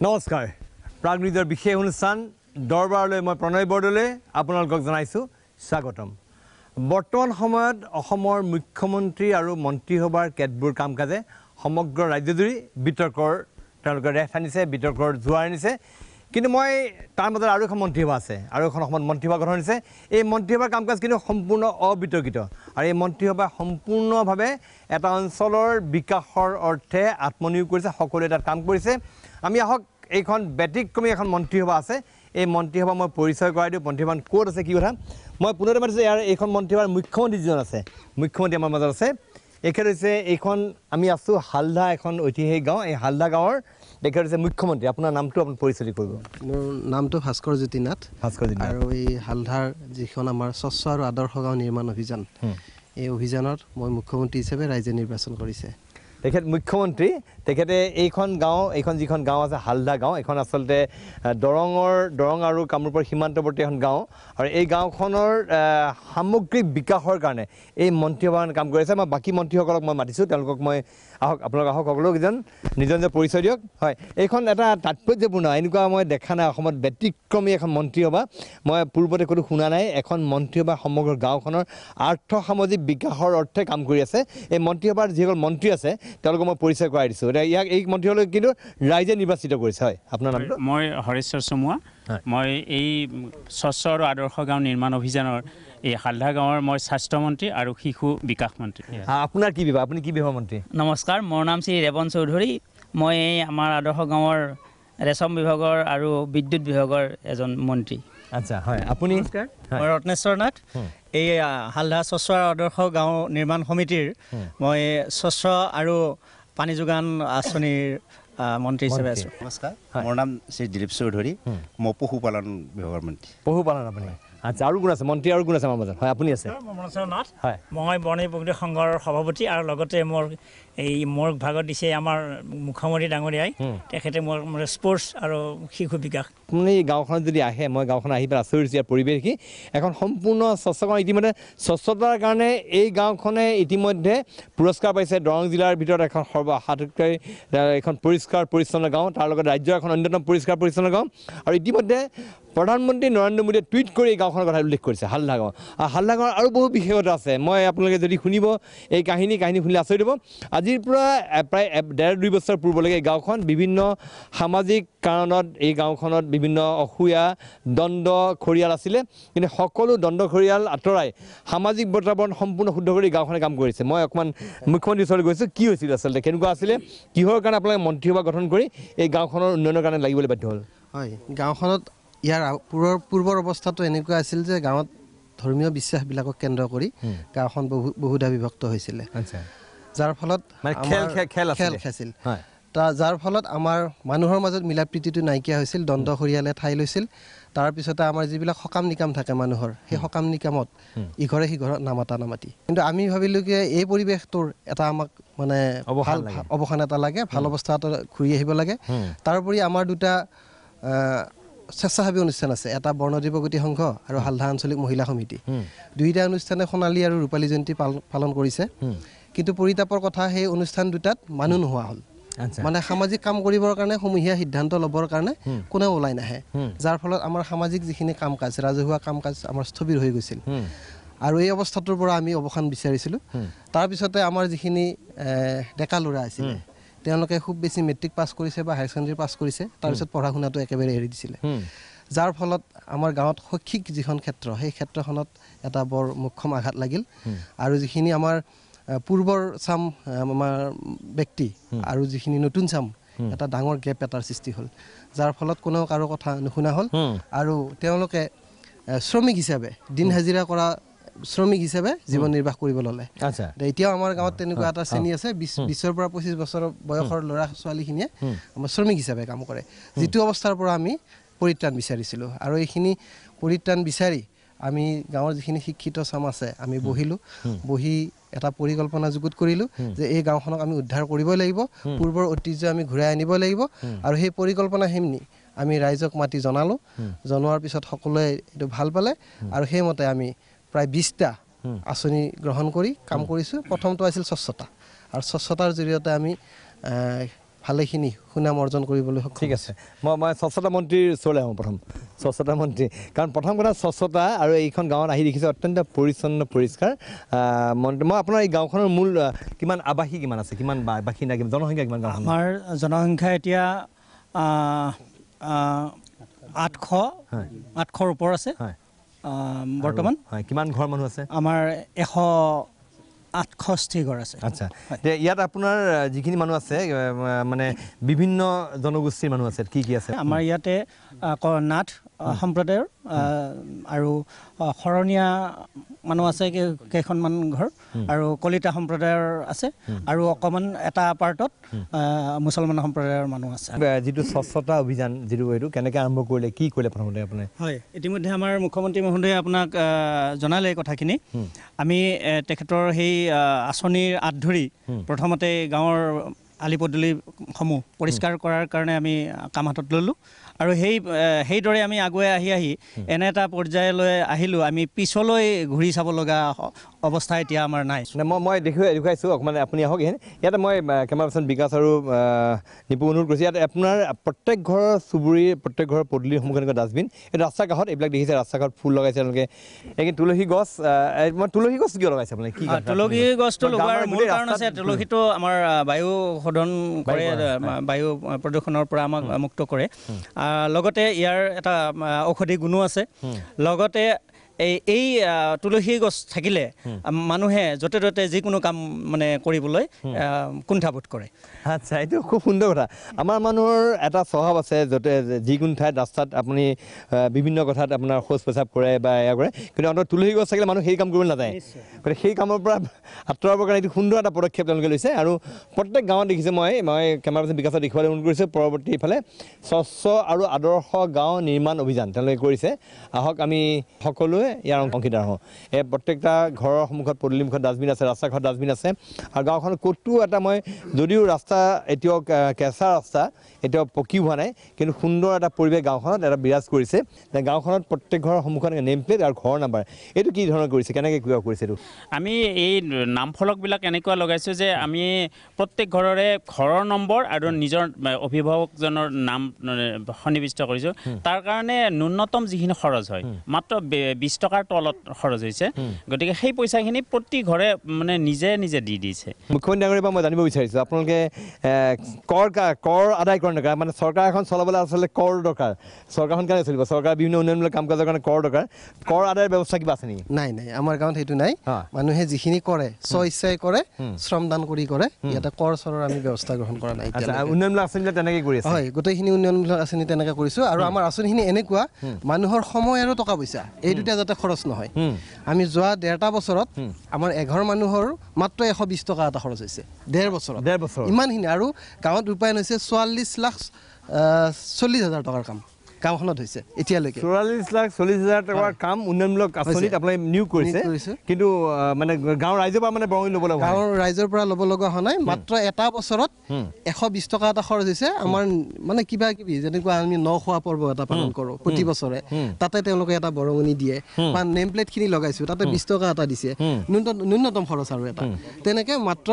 নমস্কাৰ প্ৰাগনিউজৰ বিশেষ অনুষ্ঠান দৰবাৰলৈ মই প্ৰণয় বৰদলৈ আপোনালোকক জনাইছোঁ স্বাগতম বৰ্তমান সময়ত অসমৰ মুখ্যমন্ত্ৰী আৰু মন্ত্ৰীসভাৰ কেতবোৰ কাম কাজে সমগ্ৰ ৰাজ্যজুৰি বিতৰ্কৰ তেওঁলোকে ৰেখ আনিছে বিতৰ্কৰ জোৱাৰ আনিছে কিন্তু মই তাৰ মাজত আৰু এখন মন্ত্ৰীসভা আছে আৰু এখন অসমত মন্ত্ৰীসভা গঠন হৈছে এই মন্ত্ৰীসভাৰ কাম কাজ কিন্তু সম্পূৰ্ণ অবিতৰ্কিত আৰু এই মন্ত্ৰীসভা সম্পূৰ্ণভাৱে এটা অঞ্চলৰ বিকাশৰ অৰ্থে আত্মনিয়োগ কৰিছে সকলোৱে তাত কাম কৰিছে আমি আহক এইখন ব্যতিক্ৰমী এখন মন্ত্ৰীসভা আছে এই মন্ত্ৰীসভা মই পৰিচয় কৰাই দিওঁ মন্ত্ৰীসভাখন ক'ত আছে কি কথা মই পুনৰতে মাতিছোঁ ইয়াৰ এইখন মন্ত্ৰীসভাৰ মুখ্যমন্ত্ৰী যিজন আছে মুখ্যমন্ত্ৰী আমাৰ মাজত আছে এখেত হৈছে এইখন আমি আছোঁ হালদা এখন ঐতিহাসিক গাঁও এই হালদা গাঁৱৰ এখেত হৈছে মুখ্যমন্ত্ৰী আপোনাৰ নামটো আপুনি পৰিচয় কৰিব মোৰ নামটো ভাস্কৰ জ্যোতি নাথ আৰু এই হালদাৰ যিখন আমাৰ স্বচ্ছ আৰু আদৰ্শ গাঁও নিৰ্মাণ অভিযান এই অভিযানত মই মুখ্যমন্ত্ৰী হিচাপে ৰাইজে নিৰ্বাচন কৰিছে তেখেত মুখ্যমন্ত্ৰী তেখেতে এইখন গাঁও এইখন যিখন গাঁও আছে হালদা গাঁও এইখন আচলতে দৰং আৰু কামৰূপৰ সীমান্তৱৰ্তী এখন গাঁও আৰু এই গাঁওখনৰ সামগ্ৰিক বিকাশৰ কাৰণে এই মন্ত্ৰীসভাখন কাম কৰি আছে মই বাকী মন্ত্ৰীসকলক মই মাতিছোঁ তেওঁলোকক মই আহক আপোনালোক আহক সকলোকেইজন নিজৰ নিজৰ পৰিচয় দিয়ক হয় এইখন এটা তাৎপৰ্যপূৰ্ণ এনেকুৱা মই দেখা নাই অসমত ব্যতিক্ৰমী এখন মন্ত্ৰীসভা মই পূৰ্বতে কোনো শুনা নাই এখন মন্ত্ৰীসভা সমগ্ৰ গাঁওখনৰ আৰ্থ সামাজিক বিকাশৰ অৰ্থে কাম কৰি আছে এই মন্ত্ৰীসভাৰ যিসকল মন্ত্ৰী আছে তেওঁলোকক মই পৰিচয় কৰাই দিছোঁ ইয়াক এই মন্ত্ৰীসকলক কিন্তু ৰাইজে নিৰ্বাচিত কৰিছে হয় আপোনাৰ নামটো মই হৰেশ্বৰ চমুৱা মই এই স্বচ্ছ আৰু আদৰ্শ গাঁও নিৰ্মাণ অভিযানৰ এই হালদা গাঁৱৰ মই স্বাস্থ্যমন্ত্ৰী আৰু শিশু বিকাশ মন্ত্ৰী আপোনাৰ কি বিভাগ আপুনি কি বিভাগৰ মন্ত্ৰী নমস্কাৰ মোৰ নাম শ্ৰী ৰেৱন চৌধুৰী মই এই আমাৰ আদৰ্শ গাঁৱৰ ৰেচম বিভাগৰ আৰু বিদ্যুৎ বিভাগৰ এজন মন্ত্ৰী আচ্ছা হয় আপুনি মই ৰত্নেশ্বৰ নাথ এই হালদা স্বচ্ছ আৰু আদৰ্শ গাঁও নিৰ্মাণ সমিতিৰ মই স্বচ্ছ আৰু পানী যোগান আঁচনিৰ মন্ত্ৰী হিচাপে আছোঁ নমস্কাৰ মোৰ নাম শ্ৰী দিলীপ চৌধুৰী মই পশুপালন বিভাগৰ মন্ত্ৰী পশুপালন আপুনি আচ্ছা আৰু কোন আছে মন্ত্ৰী আৰু কোন আছে আমাৰ মাজত হয় আপুনি আছে নাথ মই বৰ্ণী প্ৰকৃতি সংঘৰ সভাপতি আৰু লগতে মোৰ ভাগত দিছে আমাৰ মুখ্যমন্ত্ৰী ডাঙৰীয়াই তেখেতে মোৰ স্পৰ্টছ আৰু শিশু বিকাশ আপুনি গাঁওখনত যদি আহে মই গাঁওখন আহি পেলাই আচৰিত ইয়াৰ পৰিৱেশ দেখি এখন সম্পূৰ্ণ স্বচ্ছ গাঁও ইতিমধ্যে স্বচ্ছতাৰ কাৰণে এই গাঁওখনে ইতিমধ্যে পুৰস্কাৰ পাইছে দৰং জিলাৰ ভিতৰত এখন আটাইতকৈ এখন পৰিষ্কাৰ পৰিচ্ছন্ন গাঁও তাৰ লগত ৰাজ্যৰ এখন অন্যতম পৰিষ্কাৰ পৰিচ্ছন্ন গাঁও আৰু ইতিমধ্যে প্ৰধানমন্ত্ৰী নৰেন্দ্ৰ মোদীয়ে টুইট কৰি এই গাঁওখনৰ কথা উল্লেখ কৰিছে হালদা গাঁও আৰু হালদা গাঁৱৰ আৰু বহু বিশেষতা আছে মই আপোনালোকে যদি শুনিব এই কাহিনী শুনিলে আচৰিত হ'ব আজিৰ পৰা প্ৰায় 1.5-2 বছৰ পূৰ্বলৈকে এই গাঁওখন বিভিন্ন সামাজিক কাৰণত এই গাঁওখনত বিভিন্ন অসূয়া দ্বন্দ্ব খৰিয়াল আছিলে কিন্তু সকলো দ্বন্দ্ব খৰিয়াল আঁতৰাই সামাজিক বাতাবৰণ সম্পূৰ্ণ শুদ্ধ কৰি গাঁওখনে কাম কৰিছে মই অকণমান মুখ্যমন্ত্ৰীৰ ওচৰলৈ গৈছোঁ কি হৈছিল আচলতে কেনেকুৱা আছিলে কিহৰ কাৰণে আপোনালোকে মন্ত্ৰীসভা গঠন কৰি এই গাঁওখনৰ উন্নয়নৰ কাৰণে লাগিবলৈ বাধ্য হ'ল হয় গাঁওখনত ইয়াৰ পূৰ্বৰ অৱস্থাটো এনেকুৱা আছিল যে গাঁৱত ধৰ্মীয় বিশ্বাসবিলাকক কেন্দ্ৰ কৰি গাঁওখন বহুধা বিভক্ত হৈছিলে যাৰ ফলত খেল খাইছিল যাৰ ফলত আমাৰ মানুহৰ মাজত মিলা প্ৰীতিটো নাইকিয়া হৈছিল দ্বন্দ্ব খৰিয়ালে ঠাই লৈছিল তাৰপিছতে আমাৰ যিবিলাক সকাম নিকাম থাকে মানুহৰ সেই সকাম নিকামত ইঘৰে সিঘৰত নামাতি কিন্তু আমি ভাবিলোঁ যে এই পৰিৱেশটোৰ এটা আমাক মানে ভাল অৱসান এটা লাগে ভাল অৱস্থা এটা ঘূৰি আহিব লাগে তাৰোপৰি আমাৰ দুটা স্বেচ্ছাসেৱী অনুষ্ঠান আছে এটা বৰ্ণদী প্ৰগতি সংঘ আৰু হালদা আঞ্চলিক মহিলা সমিতি দুয়োটা অনুষ্ঠানে সোণালী আৰু ৰূপালী জয়ন্তী পালন কৰিছে কিন্তু পৰিতাপৰ কথা সেই অনুষ্ঠান দুটাত মানুহ নোহোৱা হ'ল মানে সামাজিক কাম কৰিবৰ কাৰণে সমূহীয়া সিদ্ধান্ত ল'বৰ কাৰণে কোনেও ওলাই নাহে যাৰ ফলত আমাৰ সামাজিক যিখিনি কাম কাজ ৰাজহুৱা কাম কাজ আমাৰ স্থবিৰ হৈ গৈছিল আৰু এই অৱস্থাটোৰ পৰা আমি অৱসান বিচাৰিছিলোঁ তাৰপিছতে আমাৰ যিখিনি ডেকা ল'ৰা আছিলে তেওঁলোকে খুব বেছি মেট্ৰিক পাছ কৰিছে বা হায়াৰ ছেকেণ্ডেৰী পাছ কৰিছে তাৰপিছত পঢ়া শুনাটো একেবাৰে এৰি দিছিলে যাৰ ফলত আমাৰ গাঁৱত শৈক্ষিক যিখন ক্ষেত্ৰ সেই ক্ষেত্ৰখনত এটা বৰ মুখ্যম আঘাত লাগিল আৰু যিখিনি আমাৰ পূৰ্বৰ চাম আমাৰ ব্যক্তি আৰু যিখিনি নতুন চাম এটা ডাঙৰ গেপ এটাৰ সৃষ্টি হ'ল যাৰ ফলত কোনেও কাৰো কথা নুশুনা হ'ল আৰু তেওঁলোকে শ্ৰমিক হিচাপে দিন হাজিৰা কৰা শ্ৰমিক হিচাপে জীৱন নিৰ্বাহ কৰিব ল'লে এতিয়াও আমাৰ গাঁৱত তেনেকুৱা এটা শ্ৰেণী আছে 20 পৰা 25 বছৰ বয়সৰ ল'ৰা ছোৱালীখিনিয়ে আমাৰ শ্ৰমিক হিচাপে কাম কৰে যিটো অৱস্থাৰ পৰা আমি পৰিত্ৰাণ বিচাৰিছিলোঁ আৰু এইখিনি পৰিত্ৰাণ বিচাৰি আমি গাঁৱৰ যিখিনি শিক্ষিত চাম আছে আমি বহি এটা পৰিকল্পনা যুগুত কৰিলোঁ যে এই গাঁওখনক আমি উদ্ধাৰ কৰিবই লাগিব পূৰ্বৰ ঐতিহ্য আমি ঘূৰাই আনিব লাগিব আৰু সেই পৰিকল্পনাখিনি আমি ৰাইজক মাতি জনালোঁ জনোৱাৰ পিছত সকলোৱে এইটো ভাল পালে আৰু সেইমতে আমি প্ৰায় 20টা আঁচনি গ্ৰহণ কৰি কাম কৰিছোঁ প্ৰথমটো আছিল স্বচ্ছতা আৰু স্বচ্ছতাৰ জৰিয়তে আমি ভালেখিনি সুনাম অৰ্জন কৰিবলৈ সক্ষম ঠিক আছে মই স্বচ্ছতা মন্ত্ৰীৰ ওচৰলৈ আহোঁ প্ৰথম স্বচ্ছতা মন্ত্ৰী কাৰণ প্ৰথম কথা স্বচ্ছতা আৰু এইখন গাঁৱত আহি দেখিছোঁ অত্যন্ত পৰিচ্ছন্ন পৰিষ্কাৰ মন্ত্ৰী মই আপোনাৰ এই গাঁওখনৰ মূল কিমান আৱাসী কিমান আছে কিমান বাসিন্দা কিমান জনসংখ্যা কিমান গাঁওখনৰ আমাৰ জনসংখ্যা এতিয়া 800ৰ ওপৰ আছে বৰ্তমান হয় কিমান ঘৰ মানুহ আছে আমাৰ 168 ঘৰ আছে আচ্ছা ইয়াত আপোনাৰ যিখিনি মানুহ আছে মানে বিভিন্ন জনগোষ্ঠীৰ মানুহ আছে কি আছে আমাৰ ইয়াতে নাথ সম্প্ৰদায়ৰ আৰু শৰণীয়া মানুহ আছে কেইখনমান ঘৰ আৰু কলিতা সম্প্ৰদায়ৰ আছে আৰু অকণমান এটা পাৰ্টত মুছলমান সম্প্ৰদায়ৰ মানুহ আছে যিটো স্বচ্ছতা অভিযান যিটো এইটো কেনেকৈ আৰম্ভ কৰিলে কি কৰিলে প্ৰথমতে আপুনি হয় ইতিমধ্যে আমাৰ মুখ্যমন্ত্ৰী মহোদয়ে আপোনাক জনালে এই কথাখিনি আমি তেখেতৰ সেই আঁচনিৰ আঁত ধৰি প্ৰথমতে গাঁৱৰ আলি পদূলিসমূহ পৰিষ্কাৰ কৰাৰ কাৰণে আমি কাম হাতত ল'লোঁ আৰু সেইদৰে আমি আগুৱাই আহি এনে এটা পৰ্যায়লৈ আহিলোঁ আমি পিছলৈ ঘূৰি চাব লগা অৱস্থা এতিয়া আমাৰ নাই মই দেখুৱাইছোঁ অকণমান আপুনি আহক ইয়াতে মই কেমেৰা পাৰ্চন বিকাশ আৰু নিপু অনুৰোধ কৰিছোঁ ইয়াত আপোনাৰ প্ৰত্যেক ঘৰৰ চুবুৰীৰ প্ৰত্যেক ঘৰৰ পদূলিৰ সন্মুখত এনেকুৱা ডাষ্টবিন এই ৰাস্তাৰ কাষত এইবিলাক দেখিছে ৰাস্তাৰ কাষত ফুল লগাইছে তেওঁলোকে এই তুলসী গছ মই তুলসী গছ কিয় লগাইছে আপুনি কি তুলসী গছটো লগোৱাৰ মূল কাৰণ আছে তুলসীটো আমাৰ বায়ু শোধন কৰে বায়ু প্ৰদূষণৰ পৰা আমাক মুক্ত কৰে লগতে ইয়াৰ এটা ঔষধি গুণো আছে লগতে এই তুলসী গছ থাকিলে মানুহে য'তে ত'তে যিকোনো কাম মানে কৰিবলৈ কুণ্ঠাবোধ কৰে আচ্ছা এইটো খুব সুন্দৰ কথা আমাৰ মানুহৰ এটা স্বভাৱ আছে য'তে যিকোনো ঠাইত ৰাস্তাত আপুনি বিভিন্ন কথাত আপোনাৰ শৌচ পেচাব কৰে বা এয়া কৰে কিন্তু অন্তত তুলসী গছ থাকিলে মানুহ সেই কাম কৰিবলৈ নাযায় গতিকে সেই কামৰ পৰা আঁতৰাবৰ কাৰণে এইটো সুন্দৰ এটা পদক্ষেপ তেওঁলোকে লৈছে আৰু প্ৰত্যেক গাঁৱত দেখিছে মই কেমেৰা পাৰ্চন বিকাশত দেখুৱাবলৈ অনুৰোধ কৰিছোঁ পৰৱৰ্তী ইফালে স্বচ্ছ আৰু আদৰ্শ গাঁও নিৰ্মাণ অভিযান তেওঁলোকে কৰিছে আহক আমি সকলোৱে ইয়াৰ অংশীদাৰ হওঁ এই প্ৰত্যেকটা ঘৰৰ সন্মুখত পদূলিমুখত ডাষ্টবিন আছে ৰাস্তাৰ ঘৰত ডাষ্টবিন আছে আৰু গাঁওখনত ক'তো এটা মই যদিও ৰাস্তা এতিয়াও কেঁচা ৰাস্তা এতিয়াও পকী হোৱা নাই কিন্তু সুন্দৰ এটা পৰিৱেশ গাঁওখনত এটা বিৰাজ কৰিছে গাঁওখনত প্ৰত্যেক ঘৰৰ সন্মুখত নেম প্লেট আৰু ঘৰ নাম্বাৰ এইটো কি ধৰণৰ কৰিছে কেনেকৈ কিবা কৰিছে এইটো আমি এই নামফলকবিলাক এনেকুৱা লগাইছোঁ যে আমি প্ৰত্যেক ঘৰৰে ঘৰৰ নম্বৰ আৰু নিজৰ অভিভাৱকজনৰ নাম সন্নিৱিষ্ট কৰিছোঁ তাৰ কাৰণে ন্যূনতম যিখিনি খৰচ হয় মাত্ৰ 20 টকাৰ তলত খৰচ হৈছে গতিকে সেই পইচাখিনি প্ৰতি ঘৰে মানে নিজে দি দিছে মুখ্যমন্ত্ৰী ডাঙৰীয়াৰ পৰা মই জানিব বিচাৰিছোঁ আপোনালোকে কৰ আদায় কৰে নেকি মানে চৰকাৰ এখন চলাবলৈ আচলতে কৰ দৰকাৰ চৰকাৰখন কেনেকৈ চলিব চৰকাৰ বিভিন্ন উন্নয়নমূলক কাম কাজৰ কাৰণে কৰ দৰকাৰ কৰ আদায়ৰ ব্যৱস্থা কিবা আছে নেকি নাই আমাৰ গাঁৱত সেইটো নাই মানুহে যিখিনি কৰে স্ব ইচ্ছাই কৰে শ্ৰমদান কৰি কৰে ইয়াতে কৰ চৰৰ আমি ব্যৱস্থা গ্ৰহণ কৰা নাই উন্নয়নমূলক আঁচনিবিলাক তেনেকৈ কৰি আছে হয় গোটেইখিনি উন্নয়নমূলক আঁচনি তেনেকৈ কৰিছোঁ আৰু আমাৰ আঁচনিখিনি এনেকুৱা মানুহৰ সময় আৰু টকা পইচা এই দুটা যাতে খৰচ নহয় আমি যোৱা 1.5 বছৰত আমাৰ এঘৰ মানুহৰ মাত্ৰ 120 টকা এটা খৰচ হৈছে 1.5 বছৰত ইমানখিনি আৰু গাঁৱত ৰূপায়ণ হৈছে 44,40,000 টকাৰ কাম গাঁওখনত হৈছে এতিয়ালৈকে 44,40,000 টকাৰ কাম উন্নয়নমূলক আঁচনিত আপোনালোকে নিয়োগ কৰিছে কিন্তু মানে গাঁৱৰ ৰাইজৰ পৰা মানে বৰঙণি ল'ব লগা গাঁৱৰ ৰাইজৰ পৰা ল'ব লগা হোৱা নাই মাত্ৰ এটা বছৰত 120 টকা এটা খৰচ হৈছে আমাৰ মানে কিবা কিবি যেনেকুৱা আমি নখোৱা পৰ্ব এটা পালন কৰোঁ প্ৰতি বছৰে তাতে তেওঁলোকে এটা বৰঙণি দিয়ে বা নেম প্লেটখিনি লগাইছোঁ তাতে 20 টকা এটা দিছে ন্যূনতম খৰচ আৰু এটা তেনেকৈ মাত্ৰ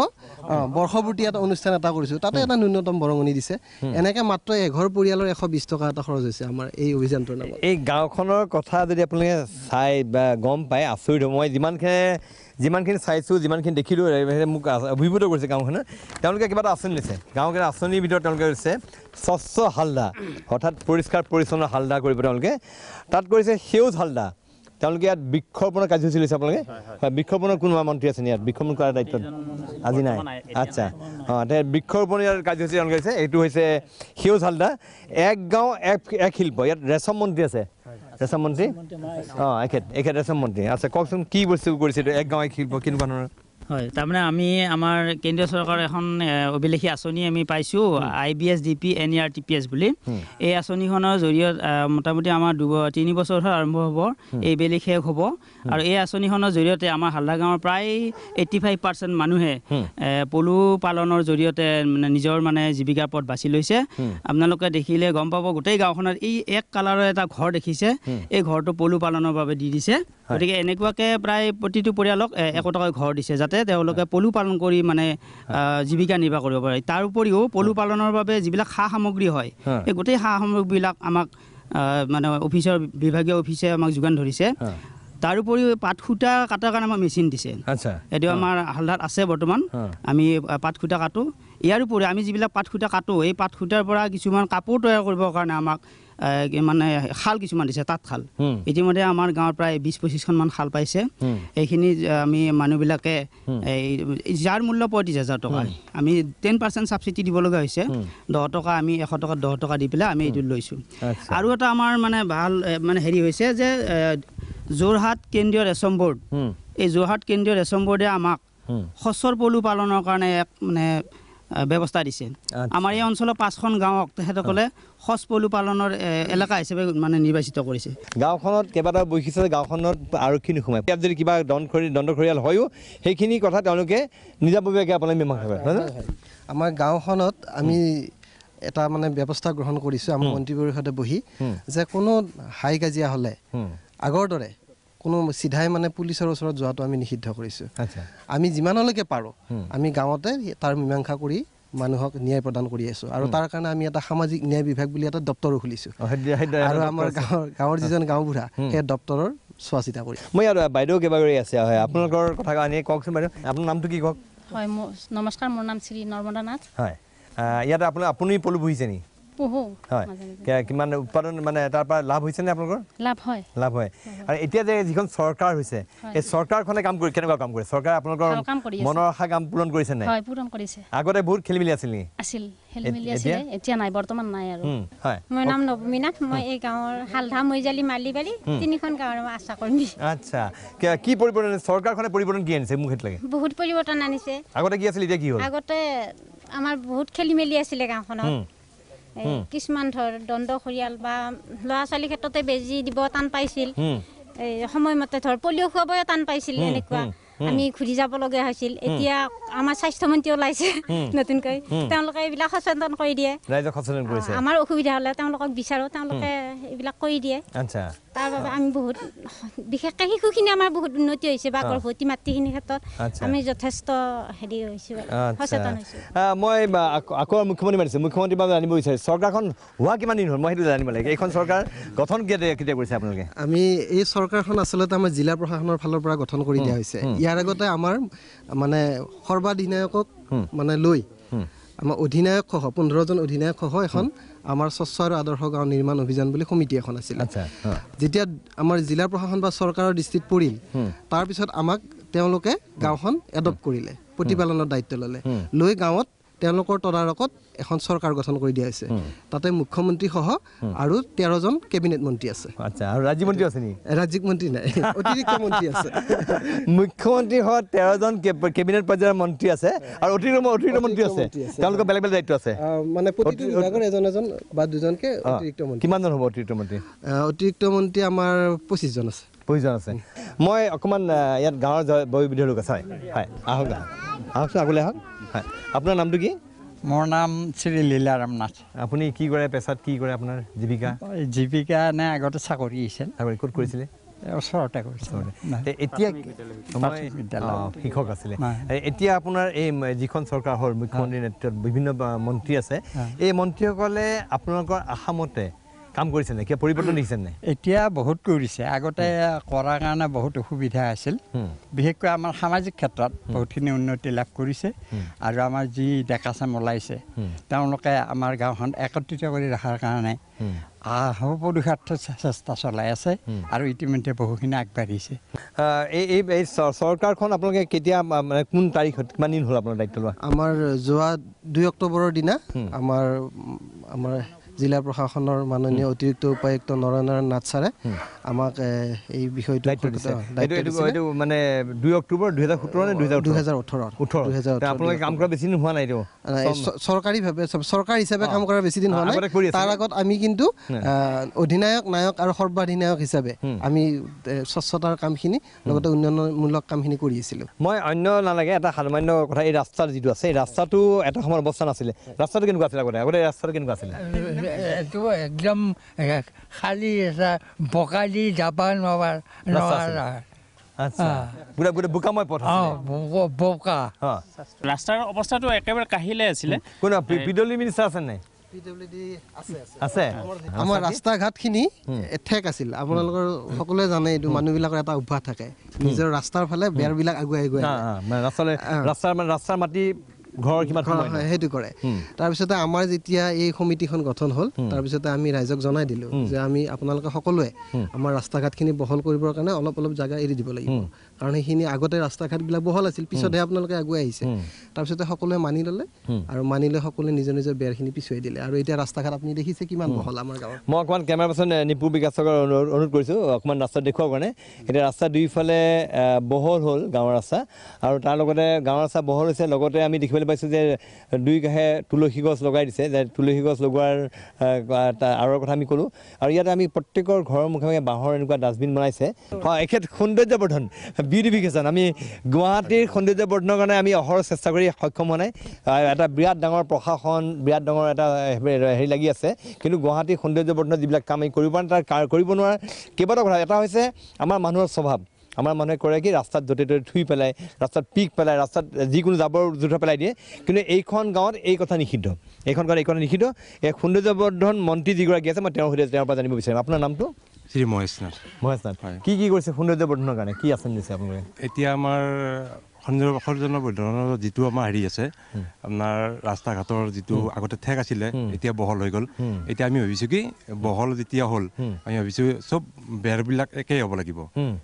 বৰ্ষপূৰ্তি এটা অনুষ্ঠান এটা কৰিছোঁ তাতে এটা ন্যূনতম বৰঙণি দিছে এনেকৈ মাত্ৰ এঘৰ পৰিয়ালৰ 120 টকা এটা খৰচ হৈছে আমাৰ এই অভিযানটোৰ নামত এই গাঁওখনৰ কথা যদি আপোনালোকে চাই বা গম পায় আচৰিত মই যিমানখিনি চাইছোঁ যিমানখিনি দেখিলোঁ মোক অভিভূত কৰিছে গাঁওখনে তেওঁলোকে কিবা এটা আঁচনি লৈছে গাঁৱৰ আঁচনিৰ ভিতৰত তেওঁলোকে লৈছে স্বচ্ছ হালদা অৰ্থাৎ পৰিষ্কাৰ পৰিচ্ছন্ন হালদা কৰিব তেওঁলোকে তাত কৰিছে সেউজ হালদা তেওঁলোকে ইয়াত বৃক্ষৰোপণৰ কাৰ্যসূচী লৈছে আপোনালোকে বৃক্ষৰোপণৰ কোনোবা মন্ত্ৰী আছে ইয়াত বৃক্ষৰোপণ কৰাৰ দায়িত্বত আজি নাই আচ্ছা বৃক্ষৰোপণ ইয়াৰ কাৰ্যসূচী তেওঁলোকে লৈছে এইটো হৈছে সেউজ হালদা এক গাঁও এক শিল্প ইয়াত ৰেচম মন্ত্ৰী আছে ৰেচম মন্ত্ৰী এখেত ৰেচম মন্ত্ৰী আচ্ছা কওকচোন কি বস্তু কৰিছে এইটো এক গাঁও এক শিল্প কেনেকুৱা ধৰণৰ হয় তাৰমানে আমি আমাৰ কেন্দ্ৰীয় চৰকাৰৰ এখন অভিলেখী আঁচনি আমি পাইছোঁ IBSDP NERTPS বুলি এই আঁচনিখনৰ জৰিয়তে মোটামুটি আমাৰ 3 বছৰ আৰম্ভ হ'ব এই বেলি শেষ হ'ব আৰু এই আঁচনিখনৰ জৰিয়তে আমাৰ হালদা গাঁৱৰ প্ৰায় 85% মানুহে পলু পালনৰ জৰিয়তে মানে নিজৰ মানে জীৱিকাৰ পথ বাছি লৈছে আপোনালোকে দেখিলে গম পাব গোটেই গাঁওখনত এই এক কালাৰৰ এটা ঘৰ দেখিছে এই ঘৰটো পলু পালনৰ বাবে দি দিছে গতিকে এনেকুৱাকৈ প্ৰায় প্ৰতিটো পৰিয়ালক 1 টকা ঘৰ দিছে যাতে তেওঁলোকে পলু পালন কৰি মানে জীৱিকা নিৰ্বাহ কৰিব পাৰে। তাৰ উপৰিও পলু পালনৰ বাবে যিবিলাক সা সামগ্ৰী হয় এই গোটেই সা সামগ্ৰীবিলাক আমাক মানে অফিচৰ বিভাগীয় অফিচে আমাক যোগান ধৰিছে। তাৰ উপৰিও পাত সূতা কাটাৰ কাৰণে আমাক মেচিন দিছে। এইটো আমাৰ হালদাত আছে বৰ্তমান, আমি পাত সূতা কাটো। ইয়াৰ উপৰি আমি যিবিলাক পাত সূতা কাটো এই পাত সূতাৰ পৰা কিছুমান কাপোৰ তৈয়াৰ কৰিবৰ কাৰণে আমাক মানে শাল কিছুমান দিছে, তাঁতশাল। ইতিমধ্যে আমাৰ গাঁৱৰ প্ৰায় 20-25খনমান শাল পাইছে। এইখিনি আমি মানুহবিলাকে যাৰ মূল্য 35,000 টকা, আমি 10% ছাবচিডি দিব লগা হৈছে। 10 টকা আমি 100 টকাত 10 টকা দি পেলাই আমি এইটো লৈছোঁ। আৰু এটা আমাৰ মানে ভাল মানে হেৰি হৈছে যে যোৰহাট কেন্দ্ৰীয় ৰেচম বোৰ্ড, এই যোৰহাট কেন্দ্ৰীয় ৰেচম বোৰ্ডে আমাক সচৰ পলু পালনৰ কাৰণে এক মানে ব্যৱস্থা দিছে। আমাৰ এই অঞ্চলৰ 5খন গাঁৱক তেখেতসকলে সচ পলু পালনৰ এলেকা হিচাপে মানে নিৰ্বাচিত কৰিছে। গাঁওখনত কেইবাটাও বৈশিষ্ট্য, গাঁওখনত আৰক্ষী নোসোমায়। ইয়াত যদি কিবা দণ্ডখৰীয়াল হয়ও সেইখিনি কথা তেওঁলোকে নিজাববীয়াকৈ আপোনালোকে মীমাংসা কৰে। আমাৰ গাঁওখনত আমি এটা মানে ব্যৱস্থা গ্ৰহণ কৰিছোঁ আমাৰ মন্ত্ৰী পৰিষদে বহি, যে কোনো হাই কাজিয়া হ'লে আগৰ দৰে কোনো চিধাই মানে পুলিচৰ ওচৰত যোৱাটো আমি নিষিদ্ধ কৰিছোঁ। আমি যিমানলৈকে পাৰোঁ আমি গাঁৱতে তাৰ মীমাংসা কৰি মানুহক ন্যায় প্ৰদান কৰি আছোঁ। আৰু তাৰ কাৰণে আমি এটা সামাজিক ন্যায় বিভাগ বুলি এটা দপ্তৰো খুলিছোঁ। আৰু আমাৰ গাঁৱৰ যিজন গাঁওবুঢ়া সেই দপ্তৰৰ চোৱা চিতা কৰি। মই আৰু বাইদেউ কেইবাগৰাকী আছে, হয় আপোনালোকৰ কথা আনি কওকচোন বাইদেউ, আপোনাৰ নামটো কি কওক? হয়, নমস্কাৰ, মোৰ নাম শ্ৰী নৰ্মদা নাথ। হয়, ইয়াত আপুনি পলু পুহিছে নেকি? হয়, কিমান উৎপাদন মানে তাৰ পৰা লাভ হৈছে নে আপোনালোকৰ? লাভ হয়। আৰু এতিয়া যে যিখন চৰকাৰ হৈছে এই চৰকাৰখনে কাম কৰি কেনেকুৱা কাম কৰে? চৰকাৰে আপোনালোকৰ মনৰ আশা কাম পূৰণ কৰিছে নে? হয়, পূৰণ কৰিছে। আগতে বহুত খেলিমেলি আছিল নেকি? আছিল, খেলিমেলি আছিল, এতিয়া নাই, বৰ্তমান নাই আৰু। হয়, মোৰ নাম নৱমী নাথ, মই এই গাঁৱৰ হালধা মৈজালি মালিবাৰী 3খন গাঁৱৰ আশা কৰ্মী। আচ্ছা, কি পৰিৱৰ্তন চৰকাৰখনে পৰিৱৰ্তন কি আনিছে মোক সেইটো লাগে? বহুত পৰিৱৰ্তন আনিছে। আগতে কি আছিল, এতিয়া কি হ'ল? আগতে আমাৰ বহুত খেলিমেলি আছিলে গাঁওখনত। কিছুমান ধৰ দণ্ডখৰীয়াল বা ল'ৰা ছোৱালীৰ ক্ষেত্ৰতে বেজী দিব টান পাইছিল, সময়মতে ধৰ পলিঅ' খুৱাবও টান পাইছিল, এনেকুৱা আমি ঘূৰি যাব লগা হৈছিল। এতিয়া আমাৰ স্বাস্থ্যমন্ত্ৰী ওলাইছে নতুনকৈ, তেওঁলোকে এইবিলাক সচেতন কৰি দিয়ে। আমাৰ অসুবিধা হ'লে তেওঁলোকক বিচাৰোঁ, তেওঁলোকে এইবিলাক কৰি দিয়ে। তাৰ বাবে আমি বহুত, বিশেষকৈ শিশুখিনি আমাৰ বহুত উন্নতি হৈছে বা গৰ্ভৱতী মাতৃখিনিৰ ক্ষেত্ৰত আমি যথেষ্ট হেৰি হৈছোঁ, সচেতন হৈছোঁ। মই আকৌ মুখ্যমন্ত্ৰী মাতিছোঁ, মুখ্যমন্ত্ৰীৰ বাবে জানিব বিচাৰিছোঁ চৰকাৰখন হোৱা কিমান দিন হ'ল, মই সেইটো জানিব লাগে। এইখন চৰকাৰ গঠন কেতিয়া কৰিছে আপোনালোকে? আমি এই চৰকাৰখন আচলতে আমাৰ জিলা প্ৰশাসনৰ ফালৰ পৰা গঠন কৰি দিয়া হৈছে। ইয়াৰ আগতে আমাৰ মানে সৰ্বাধিনায়কক মানে লৈ আমাৰ অধিনায়ক সহ 15জন অধিনায়ক সহ এখন আমাৰ স্বচ্ছ আৰু আদৰ্শ গাঁও নিৰ্মাণ অভিযান বুলি সমিতি এখন আছিল। যেতিয়া আমাৰ জিলা প্ৰশাসন বা চৰকাৰৰ দৃষ্টিত পৰিল, তাৰপিছত আমাক তেওঁলোকে গাঁওখন এডপ্ট কৰিলে, প্ৰতিপালনৰ দায়িত্ব ল'লে, লৈ গাঁৱত তেওঁলোকৰ তদাৰকত এখন চৰকাৰ গঠন কৰি দিয়া হৈছে। তাতে মুখ্যমন্ত্ৰী সহ আৰু 13জন কেবিনেট মন্ত্ৰী আছে। আচ্ছা, আৰু ৰাজ্যিক মন্ত্ৰী আছে নেকি? ৰাজ্যিক মন্ত্ৰী নাই, অতিৰিক্ত মন্ত্ৰী আছে। মুখ্যমন্ত্ৰী সহ 13জন কেবিনেট পৰ্যায়ৰ মন্ত্ৰী আছে আৰু অতিৰিক্ত মন্ত্ৰী আছে, তেওঁলোকৰ বেলেগ বেলেগ দায়িত্ব আছে। মানে প্ৰতিটো বিভাগৰ এজন বা দুজনকে অতিৰিক্ত মন্ত্ৰী। কিমানজন হ'ব অতিৰিক্ত মন্ত্ৰী? অতিৰিক্ত মন্ত্ৰী আমাৰ 25জন আছে। 25জন আছে। মই অকণমান ইয়াত গাঁৱৰ বয়োবৃদ্ধ লোক আছে, হয় আহক আহকচোন, আগলৈ আহক। হয়, আপোনাৰ নামটো কি? মোৰ নাম শ্ৰী লীলাৰাম নাথ। আপুনি কি কৰে, পেছাত কি কৰে, আপোনাৰ জীৱিকা? জীৱিকা নে আগতে চাকৰি আছিল। চাকৰি ক'ত কৰিছিলে? ওচৰতে কৰিছিলে। এতিয়া শিক্ষক আছিলে। এতিয়া আপোনাৰ এই যিখন চৰকাৰ হ'ল মুখ্যমন্ত্ৰীৰ নেতৃত্বত বিভিন্ন মন্ত্ৰী আছে, এই মন্ত্ৰীসকলে আপোনালোকৰ আশামতে কাম কৰিছে নে, কিবা পৰিৱৰ্তন দেখিছে নে? এতিয়া বহুত কৰিছে, আগতে কৰাৰ কাৰণে বহুত অসুবিধা আছিল। বিশেষকৈ আমাৰ সামাজিক ক্ষেত্ৰত বহুতখিনি উন্নতি লাভ কৰিছে। আৰু আমাৰ যি ডেকাচাম ওলাইছে তেওঁলোকে আমাৰ গাঁওখন একত্ৰিত কৰি ৰখাৰ কাৰণে সৰ্বপুৰুষাৰ্থ চেষ্টা চলাই আছে আৰু ইতিমধ্যে বহুখিনি আগবাঢ়িছে। এই চৰকাৰখন আপোনালোকে কেতিয়া মানে কোন তাৰিখত কিমান দিন হ'ল আপোনাৰ দায়িত্ব লোৱা? আমাৰ যোৱা 2 অক্টোবৰৰ দিনা আমাৰ জিলা প্ৰশাসনৰ মাননীয় অতিৰিক্ত উপায়ুক্ত নৰনাৰায়ণ নাথ ছাৰে আমাক এই বিষয়টো মানে 2 অক্টোবৰ 2017 নে 2018? আপোনালোকে কাম কৰা বেছি দিন হোৱা নাই? চৰকাৰীভাৱে চৰকাৰ হিচাপে কাম কৰা বেছি দিন হোৱা নাই। তাৰ আগত আমি কিন্তু অধিনায়ক, নায়ক আৰু সৰ্বাধিনায়ক হিচাপে আমি স্বচ্ছতাৰ কামখিনি লগতে উন্নয়নমূলক কামখিনি কৰি আছিলোঁ। মই অন্য নালাগে, এটা সামান্য কথা, এই ৰাস্তাৰ যিটো আছে এই ৰাস্তাটো এটা সময়ৰ অৱস্থা নাছিলে। ৰাস্তাটো কেনেকুৱা আছিলে আগতে? আগতে ৰাস্তাটো কেনেকুৱা আছিলে? এইটো একদম খালী বোকা দি যাব নোৱাৰা। আচ্ছা পুৰা পুৰা বোকাময় পথ বোকা ৰাস্তাৰ অৱস্থাটো একেবাৰে কাহিলে আছিলে কোন পিডব্লিউ মিনিষ্টাৰ আছে নাই আছে আমাৰ ৰাস্তা ঘাটখিনি ঠেক আছিল আপোনালোকৰ সকলোৱে জানে এইটো মানুহবিলাকৰ এটা অভ্যাস থাকে নিজৰ ৰাস্তাৰ ফালে বেৰবিলাক আগুৱাই ৰাস্তাৰ মাটি ঘৰৰ কিমান সেইটো কৰে তাৰপিছতে আমাৰ যেতিয়া এই সমিতিখন গঠন হ'ল তাৰপিছতে আমি ৰাইজক জনাই দিলোঁ যে আমি আপোনালোকে সকলোৱে আমাৰ ৰাস্তা ঘাটখিনি বহল কৰিবৰ কাৰণে অলপ অলপ জাগা এৰি দিব লাগিব কাৰণ সেইখিনি আগতে ৰাস্তা ঘাটবিলাক বহল আছিল পিছতহে আপোনালোকে আগুৱাই আহিছে তাৰপিছতে সকলোৱে মানি ল'লে আৰু মানি লৈ সকলোৱে নিজৰ নিজৰ বেৰখিনি পিছুৱাই দিলে আৰু এতিয়া ৰাস্তা ঘাট আপুনি দেখিছে কিমান বহল আমাৰ গাঁৱত মই অকণমান কেমেৰা পাৰ্চন নিপু বিকাশক অনুৰোধ কৰিছোঁ অকণমান ৰাস্তা দেখুৱাৰ কাৰণে এতিয়া ৰাস্তা দুইফালে বহল হ'ল গাঁৱৰ ৰাস্তা আৰু তাৰ লগতে গাঁৱৰ ৰাস্তা বহল হৈছে লগতে আমি দেখিবলৈ পাইছোঁ যে দুই কাষে তুলসী গছ লগাই দিছে যে তুলসী গছ লগোৱাৰ আৰু কথা আমি ক'লোঁ আৰু ইয়াতে আমি প্ৰত্যেকৰ ঘৰৰ মুখে মুখে বাঁহৰ এনেকুৱা ডাষ্টবিন বনাইছে এখেত সৌন্দৰ্য বৰ্ধন বিউটিফিকেশ্যন আমি গুৱাহাটীৰ সৌন্দৰ্য বৰ্ধনৰ কাৰণে আমি অহৰহ চেষ্টা কৰি সক্ষম হোৱা নাই এটা বিৰাট ডাঙৰ প্ৰশাসন বিৰাট ডাঙৰ এটা হেৰি লাগি আছে কিন্তু গুৱাহাটীৰ সৌন্দৰ্য বৰ্ধনৰ যিবিলাক কাম আমি কৰিব পৰা নাই তাৰ কৰিব নোৱাৰা কেইবাটাও কথা এটা হৈছে আমাৰ মানুহৰ স্বভাৱ আমাৰ মানুহে কৰে কি ৰাস্তাত য'তে ত'তে থুই পেলাই ৰাস্তাত পিক পেলাই ৰাস্তাত যিকোনো জাবৰ জোঁথৰ পেলাই দিয়ে কিন্তু এইখন গাঁৱত এই কথা নিষিদ্ধ এইখন গাঁৱত এই কথা নিষিদ্ধ এই সৌন্দৰ্যবৰ্ধন মন্ত্ৰী যিগৰাকী আছে মই তেওঁৰ সৈতে তেওঁৰ পৰা জানিব বিচাৰিম আপোনাৰ নামটো শ্ৰী মহেশ নাথ কি কৰিছে সৌন্দৰ্যবৰ্ধনৰ কাৰণে কি আঁচনি দিছে আপোনালোকে এতিয়া আমাৰ সৌন্দৰ্যবৰ্ধনৰ যিটো আমাৰ হেৰি আছে আপোনাৰ ৰাস্তা ঘাটৰ যিটো আগতে ঠেক আছিলে এতিয়া বহল হৈ গ'ল এতিয়া আমি ভাবিছোঁ কি বহল যেতিয়া হ'ল আমি ভাবিছোঁ চব বেৰবিলাক একেই হ'ব লাগিব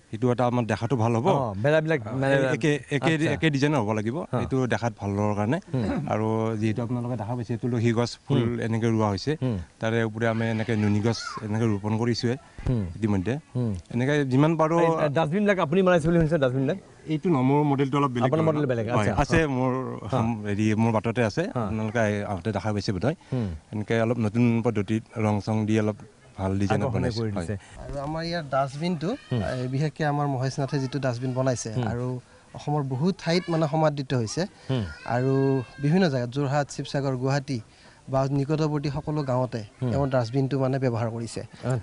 সেইটো এটা আমাৰ দেখাটো ভাল হ'ব বেৰাবিলাক একে ডিজাইনৰ হ'ব লাগিব এইটো দেখাত ভাল হোৱাৰ কাৰণে আৰু যিহেতু আপোনালোকে দেখা পাইছে তুলসী গছ ফুল এনেকৈ ৰোৱা হৈছে তাৰে ওপৰে আমি এনেকৈ নুনি গছ এনেকৈ ৰোপণ কৰিছোঁৱে ইতিমধ্যে এনেকৈ যিমান পাৰোঁ ডাষ্টবিনবিলাক আপুনি বনাইছে বুলি শুনিছে ডাষ্টবিনবিলাক এইটো ন মোৰ মডেলটো অলপ বেলেগ আছে মোৰ হেৰি মোৰ বাটতে আছে আপোনালোকে আহোঁতে দেখা পাইছে বোধহয় এনেকৈ অলপ নতুন পদ্ধতিত ৰং চং দি অলপ ভাল ডিজাইনত বনাইছে আৰু আমাৰ ইয়াৰ ডাষ্টবিনটো বিশেষকৈ আমাৰ মহেশ নাথে যিটো ডাষ্টবিন বনাইছে আৰু অসমৰ বহুত ঠাইত মানে সমাদৃত হৈছে আৰু বিভিন্ন জেগাত যোৰহাট শিৱসাগৰ গুৱাহাটী বা নিকটৱৰ্তী সকলো গাঁৱতে এওঁ ডাষ্টবিনটো মানে ব্যৱহাৰ কৰিছে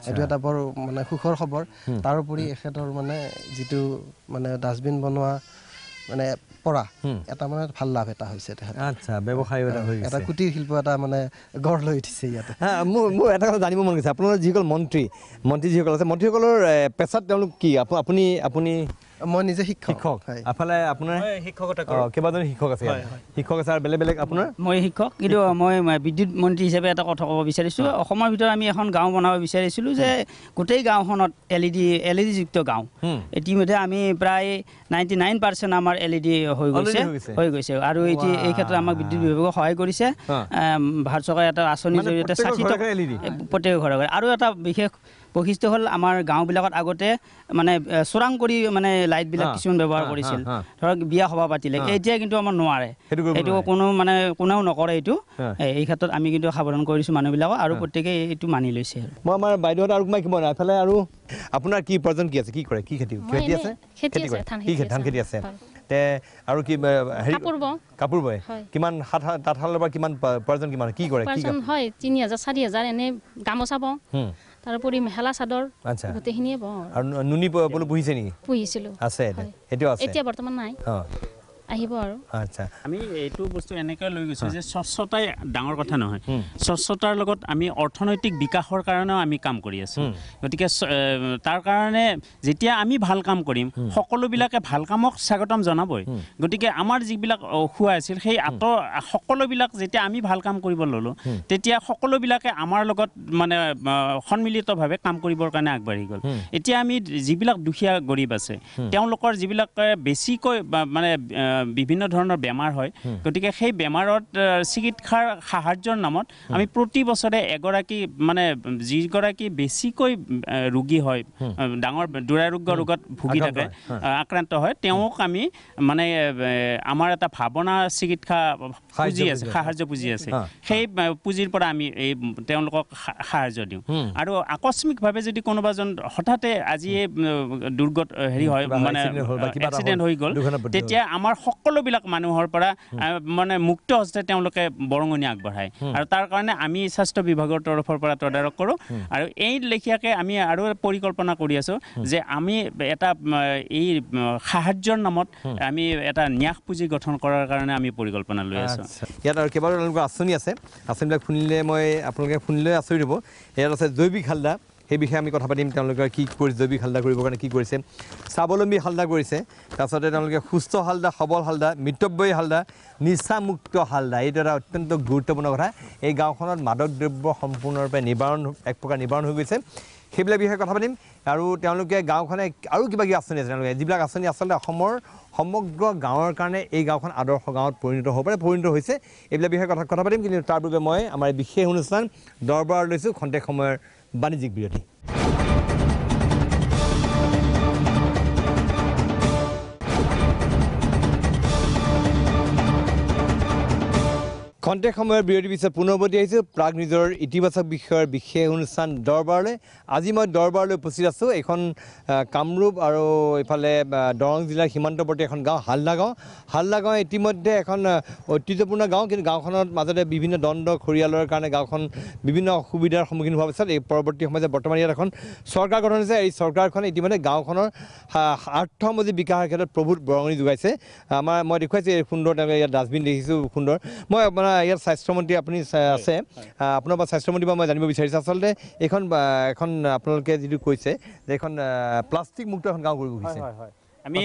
এইটো এটা বৰ মানে সুখৰ খবৰ তাৰোপৰি এখেতৰ মানে যিটো মানে ডাষ্টবিন বনোৱা মানে পৰা এটা মানে ভাল লাভ এটা হৈছে আচ্ছা ব্যৱসায় এটা কুটিৰ শিল্প এটা মানে গঢ় লৈ উঠিছে ইয়াতে মোৰ এটা কথা জানিব মন গৈছে আপোনাৰ যিসকল মন্ত্ৰী যিসকল আছে মন্ত্ৰীসকলৰ পেছাত তেওঁলোক কি আপুনি মই নিজে শিক্ষক এফালে আপোনাৰ কেইবাজন শিক্ষক আছে আৰু বেলেগ বেলেগ আপোনাৰ মই শিক্ষক কিন্তু মই বিদ্যুৎ মন্ত্ৰী হিচাপে এটা কথা ক'ব বিচাৰিছোঁ অসমৰ ভিতৰত আমি এখন গাঁও বনাব বিচাৰিছিলোঁ যে গোটেই গাঁওখনত LED যুক্ত গাঁও ইতিমধ্যে আমি প্ৰায় 99% আমাৰ LED হৈ গৈছে আৰু এই ক্ষেত্ৰত আমাক বিদ্যুৎ বিভাগে সহায় কৰিছে ভাৰত চৰকাৰে এটা আঁচনিৰ জৰিয়তে 60 প্ৰত্যেক ঘৰে ঘৰে আৰু এটা বিশেষ বৈশিষ্ট্য হ'ল আমাৰ গাঁওবিলাকত আগতে মানে চোৰাং কৰি মানে লাইটবিলাক কিছুমান ব্যৱহাৰ কৰিছিল ধৰক বিয়া সভা পাতিলে এতিয়া কিন্তু আমাৰ নোৱাৰে এইটো কোনেও নকৰে এইটো এই ক্ষেত্ৰত আমি কিন্তু সাৱধান কৰিছোঁ মানুহবিলাকক আৰু প্ৰত্যেকে এইটো মানি লৈছে মই আমাৰ বাইদেউহঁত আৰু কোনোবাই কিমান এফালে আৰু আপোনাৰ কি উপাৰ্জন কি আছে কি কৰে কি খেতি আছে ধান খেতি আছে তে আৰু কি হেৰি কাপোৰ বয় কিমান তাঁতশালৰ পৰা কিমান উপাৰ্জন কিমান কি কৰে হয় 3000 4000 এনে গামোচা বওঁ তাৰোপৰি মেখেলা চাদৰ গোটেইখিনিয়ে বওঁ আৰু নুনি পলু পুহিছে নেকি পুহিছিলোঁ আছে এতিয়াও আছে এতিয়া বৰ্তমান নাই আহিব আৰু আচ্ছা আমি এইটো বস্তু এনেকৈ লৈ গৈছোঁ যে স্বচ্ছতাই ডাঙৰ কথা নহয় স্বচ্ছতাৰ লগত আমি অৰ্থনৈতিক বিকাশৰ কাৰণেও আমি কাম কৰি আছোঁ গতিকে তাৰ কাৰণে যেতিয়া আমি ভাল কাম কৰিম সকলোবিলাকে ভাল কামক স্বাগতম জনাবই গতিকে আমাৰ যিবিলাক অসুৱা আছিল সেই সকলোবিলাক যেতিয়া আমি ভাল কাম কৰিব ল'লোঁ তেতিয়া সকলোবিলাকে আমাৰ লগত মানে সন্মিলিতভাৱে কাম কৰিবৰ কাৰণে আগবাঢ়ি গ'ল এতিয়া আমি যিবিলাক দুখীয়া গৰীব আছে তেওঁলোকৰ যিবিলাক বেছিকৈ মানে বিভিন্ন ধৰণৰ বেমাৰ হয় গতিকে সেই বেমাৰত চিকিৎসাৰ সাহায্যৰ নামত আমি প্ৰতি বছৰে এগৰাকী মানে যিগৰাকী বেছিকৈ ৰোগী হয় ডাঙৰ দুৰাৰোগ্য ৰোগত ভুগি থাকে আক্ৰান্ত হয় তেওঁক আমি মানে আমাৰ এটা ভাৱনা চিকিৎসা পুঁজি আছে সাহায্য পুঁজি আছে সেই পুঁজিৰ পৰা আমি এই তেওঁলোকক সাহায্য দিওঁ আৰু আকস্মিকভাৱে যদি কোনোবাজন হঠাতে আজি হেৰি হয় মানে এক্সিডেণ্ট হৈ গ'ল তেতিয়া আমাৰ সকলোবিলাক মানুহৰ পৰা মানে মুক্ত হস্তে তেওঁলোকে বৰঙণি আগবঢ়ায় আৰু তাৰ কাৰণে আমি স্বাস্থ্য বিভাগৰ তৰফৰ পৰা তদাৰক কৰোঁ আৰু এই লেখীয়াকৈ আমি আৰু পৰিকল্পনা কৰি আছোঁ যে আমি এটা এই সাহায্যৰ নামত আমি এটা ন্যাস পুঁজি গঠন কৰাৰ কাৰণে আমি পৰিকল্পনা লৈ আছোঁ ইয়াত আৰু কেইবাটাও তেওঁলোকৰ আঁচনি আছে আঁচনিবিলাক শুনিলে মই আপোনালোকে শুনিলে আচৰিত হ'ব ইয়াত আছে জৈৱিক হালদা সেই বিষয়ে আমি কথা পাতিম তেওঁলোকে কি কৰিছে জৈৱিক হালদা কৰিবৰ কাৰণে কি কৰিছে স্বাৱলম্বী হালদা কৰিছে তাৰপিছতে তেওঁলোকে সুস্থ হালদা সবল হালদা মিতব্যয়ী হালদা নিচামুক্ত হালদা এইটো এটা অত্যন্ত গুৰুত্বপূৰ্ণ কথা এই গাঁওখনত মাদক দ্ৰব্য সম্পূৰ্ণৰূপে এক প্ৰকাৰ নিবাৰণ হৈ গৈছে সেইবিলাক বিষয়ে কথা পাতিম আৰু তেওঁলোকে গাঁওখনে আৰু কিবা কিবি আঁচনি আছে তেওঁলোকে যিবিলাক আঁচনি আচলতে অসমৰ সমগ্ৰ গাঁৱৰ কাৰণে এই গাঁওখন আদৰ্শ গাঁৱত পৰিণত হ'ব পাৰে পৰিণত হৈছে এইবিলাক বিষয়ে কথা পাতিম কিন্তু তাৰ পূৰ্বে মই আমাৰ বিশেষ অনুষ্ঠান দৰবাৰ লৈছোঁ খন্তেক সময়ৰ বাণিজ্যিক বিৰতি খন্তেক সময়ৰ বিৰতিৰ পিছত পুনৰবৰ্তী আহিছোঁ প্ৰাগ নিজৰ ইতিবাচক বিষয়ৰ বিশেষ অনুষ্ঠান দৰবাৰলৈ আজি মই দৰবাৰলৈ উপস্থিত আছোঁ এইখন কামৰূপ আৰু এইফালে দৰং জিলাৰ সীমান্তৱৰ্তী এখন গাঁও হালদা গাঁও ইতিমধ্যে এখন ঐতিহ্যপূৰ্ণ গাঁও কিন্তু গাঁওখনৰ মাজতে বিভিন্ন দ্বন্দ্ব খৰিয়ালৰ কাৰণে গাঁওখন বিভিন্ন অসুবিধাৰ সন্মুখীন হোৱাৰ পিছত এই পৰৱৰ্তী সময়ত বৰ্তমান ইয়াত এখন চৰকাৰ গঠন হৈছে এই চৰকাৰখনে ইতিমধ্যে গাঁওখনৰ আৰ্থসামাজিক বিকাশৰ ক্ষেত্ৰত প্ৰভূত বৰঙণি যোগাইছে মই দেখুৱাইছোঁ এই সুন্দৰ তেওঁলোকে ইয়াত ডাষ্টবিন দেখিছোঁ সুন্দৰ মই আপোনাৰ ইয়াত স্বাস্থ্যমন্ত্ৰী আপুনি আছে আপোনাৰ পৰা স্বাস্থ্যমন্ত্ৰীৰ পৰা মই জানিব বিচাৰিছোঁ আচলতে এখন আপোনালোকে যিটো কৈছে যে এখন প্লাষ্টিক মুক্ত এখন গাঁও কৰিব খুজিছে আমি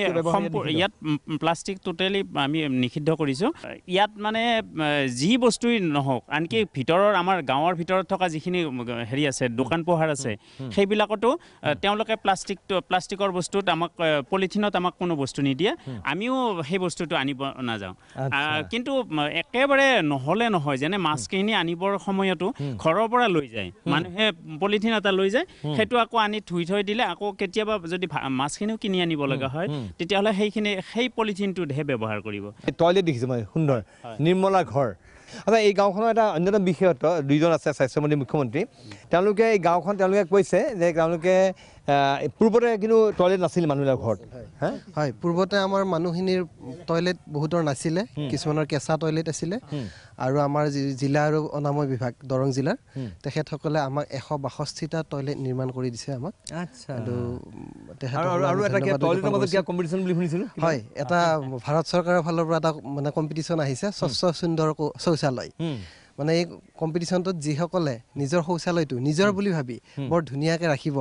ইয়াত প্লাষ্টিক টোটেলি আমি নিষিদ্ধ কৰিছোঁ ইয়াত মানে যি বস্তুৱেই নহওক আনকি ভিতৰৰ আমাৰ গাঁৱৰ ভিতৰত থকা যিখিনি হেৰি আছে দোকান পোহাৰ আছে সেইবিলাকতো তেওঁলোকে প্লাষ্টিকৰ বস্তুত আমাক পলিথিনত আমাক কোনো বস্তু নিদিয়ে আমিও সেই বস্তুটো আনিব নাযাওঁ কিন্তু একেবাৰে নহ'লে নহয় যেনে মাছখিনি আনিবৰ সময়তো ঘৰৰ পৰা লৈ যায় মানুহে পলিথিন এটা লৈ যায় সেইটো আকৌ আনি ধুই থৈ দিলে আকৌ কেতিয়াবা যদি মাছখিনিও কিনি আনিব লগা হয় তেতিয়াহ'লে সেই পলিথিনটোহে ব্যৱহাৰ কৰিব টয়লেট দেখিছোঁ মই সুন্দৰ নিৰ্মলা ঘৰ আচ্ছা এই গাঁওখনৰ এটা অন্যতম বিশেষত্ব দুইজন আছে স্বাস্থ্যমন্ত্ৰী মুখ্যমন্ত্ৰী তেওঁলোকে এই গাঁওখন তেওঁলোকে কৈছে যে তেওঁলোকে পূৰ্বতে কিন্তু টয়লেট নাছিল মানুহবিলাকৰ ঘৰত হয় পূৰ্বতে আমাৰ মানুহখিনিৰ টয়লেট বহুতৰ নাছিলে কিছুমানৰ কেঁচা টয়লেট আছিলে আৰু আমাৰ জিলা আৰু অনাময় বিভাগ দৰং জিলাৰ তেখেতসকলে আমাক 162টা টয়লেট নিৰ্মাণ কৰি দিছে আমাক হয় এটা ভাৰত চৰকাৰৰ ফালৰ পৰা এটা মানে কম্পিটিশ্যন আহিছে স্বচ্ছ সুন্দৰ শৌচালয় মানে এই কম্পিটিশ্যনটোত যিসকলে নিজৰ শৌচালয়টো নিজৰ বুলি ভাবি বৰ ধুনীয়াকৈ ৰাখিব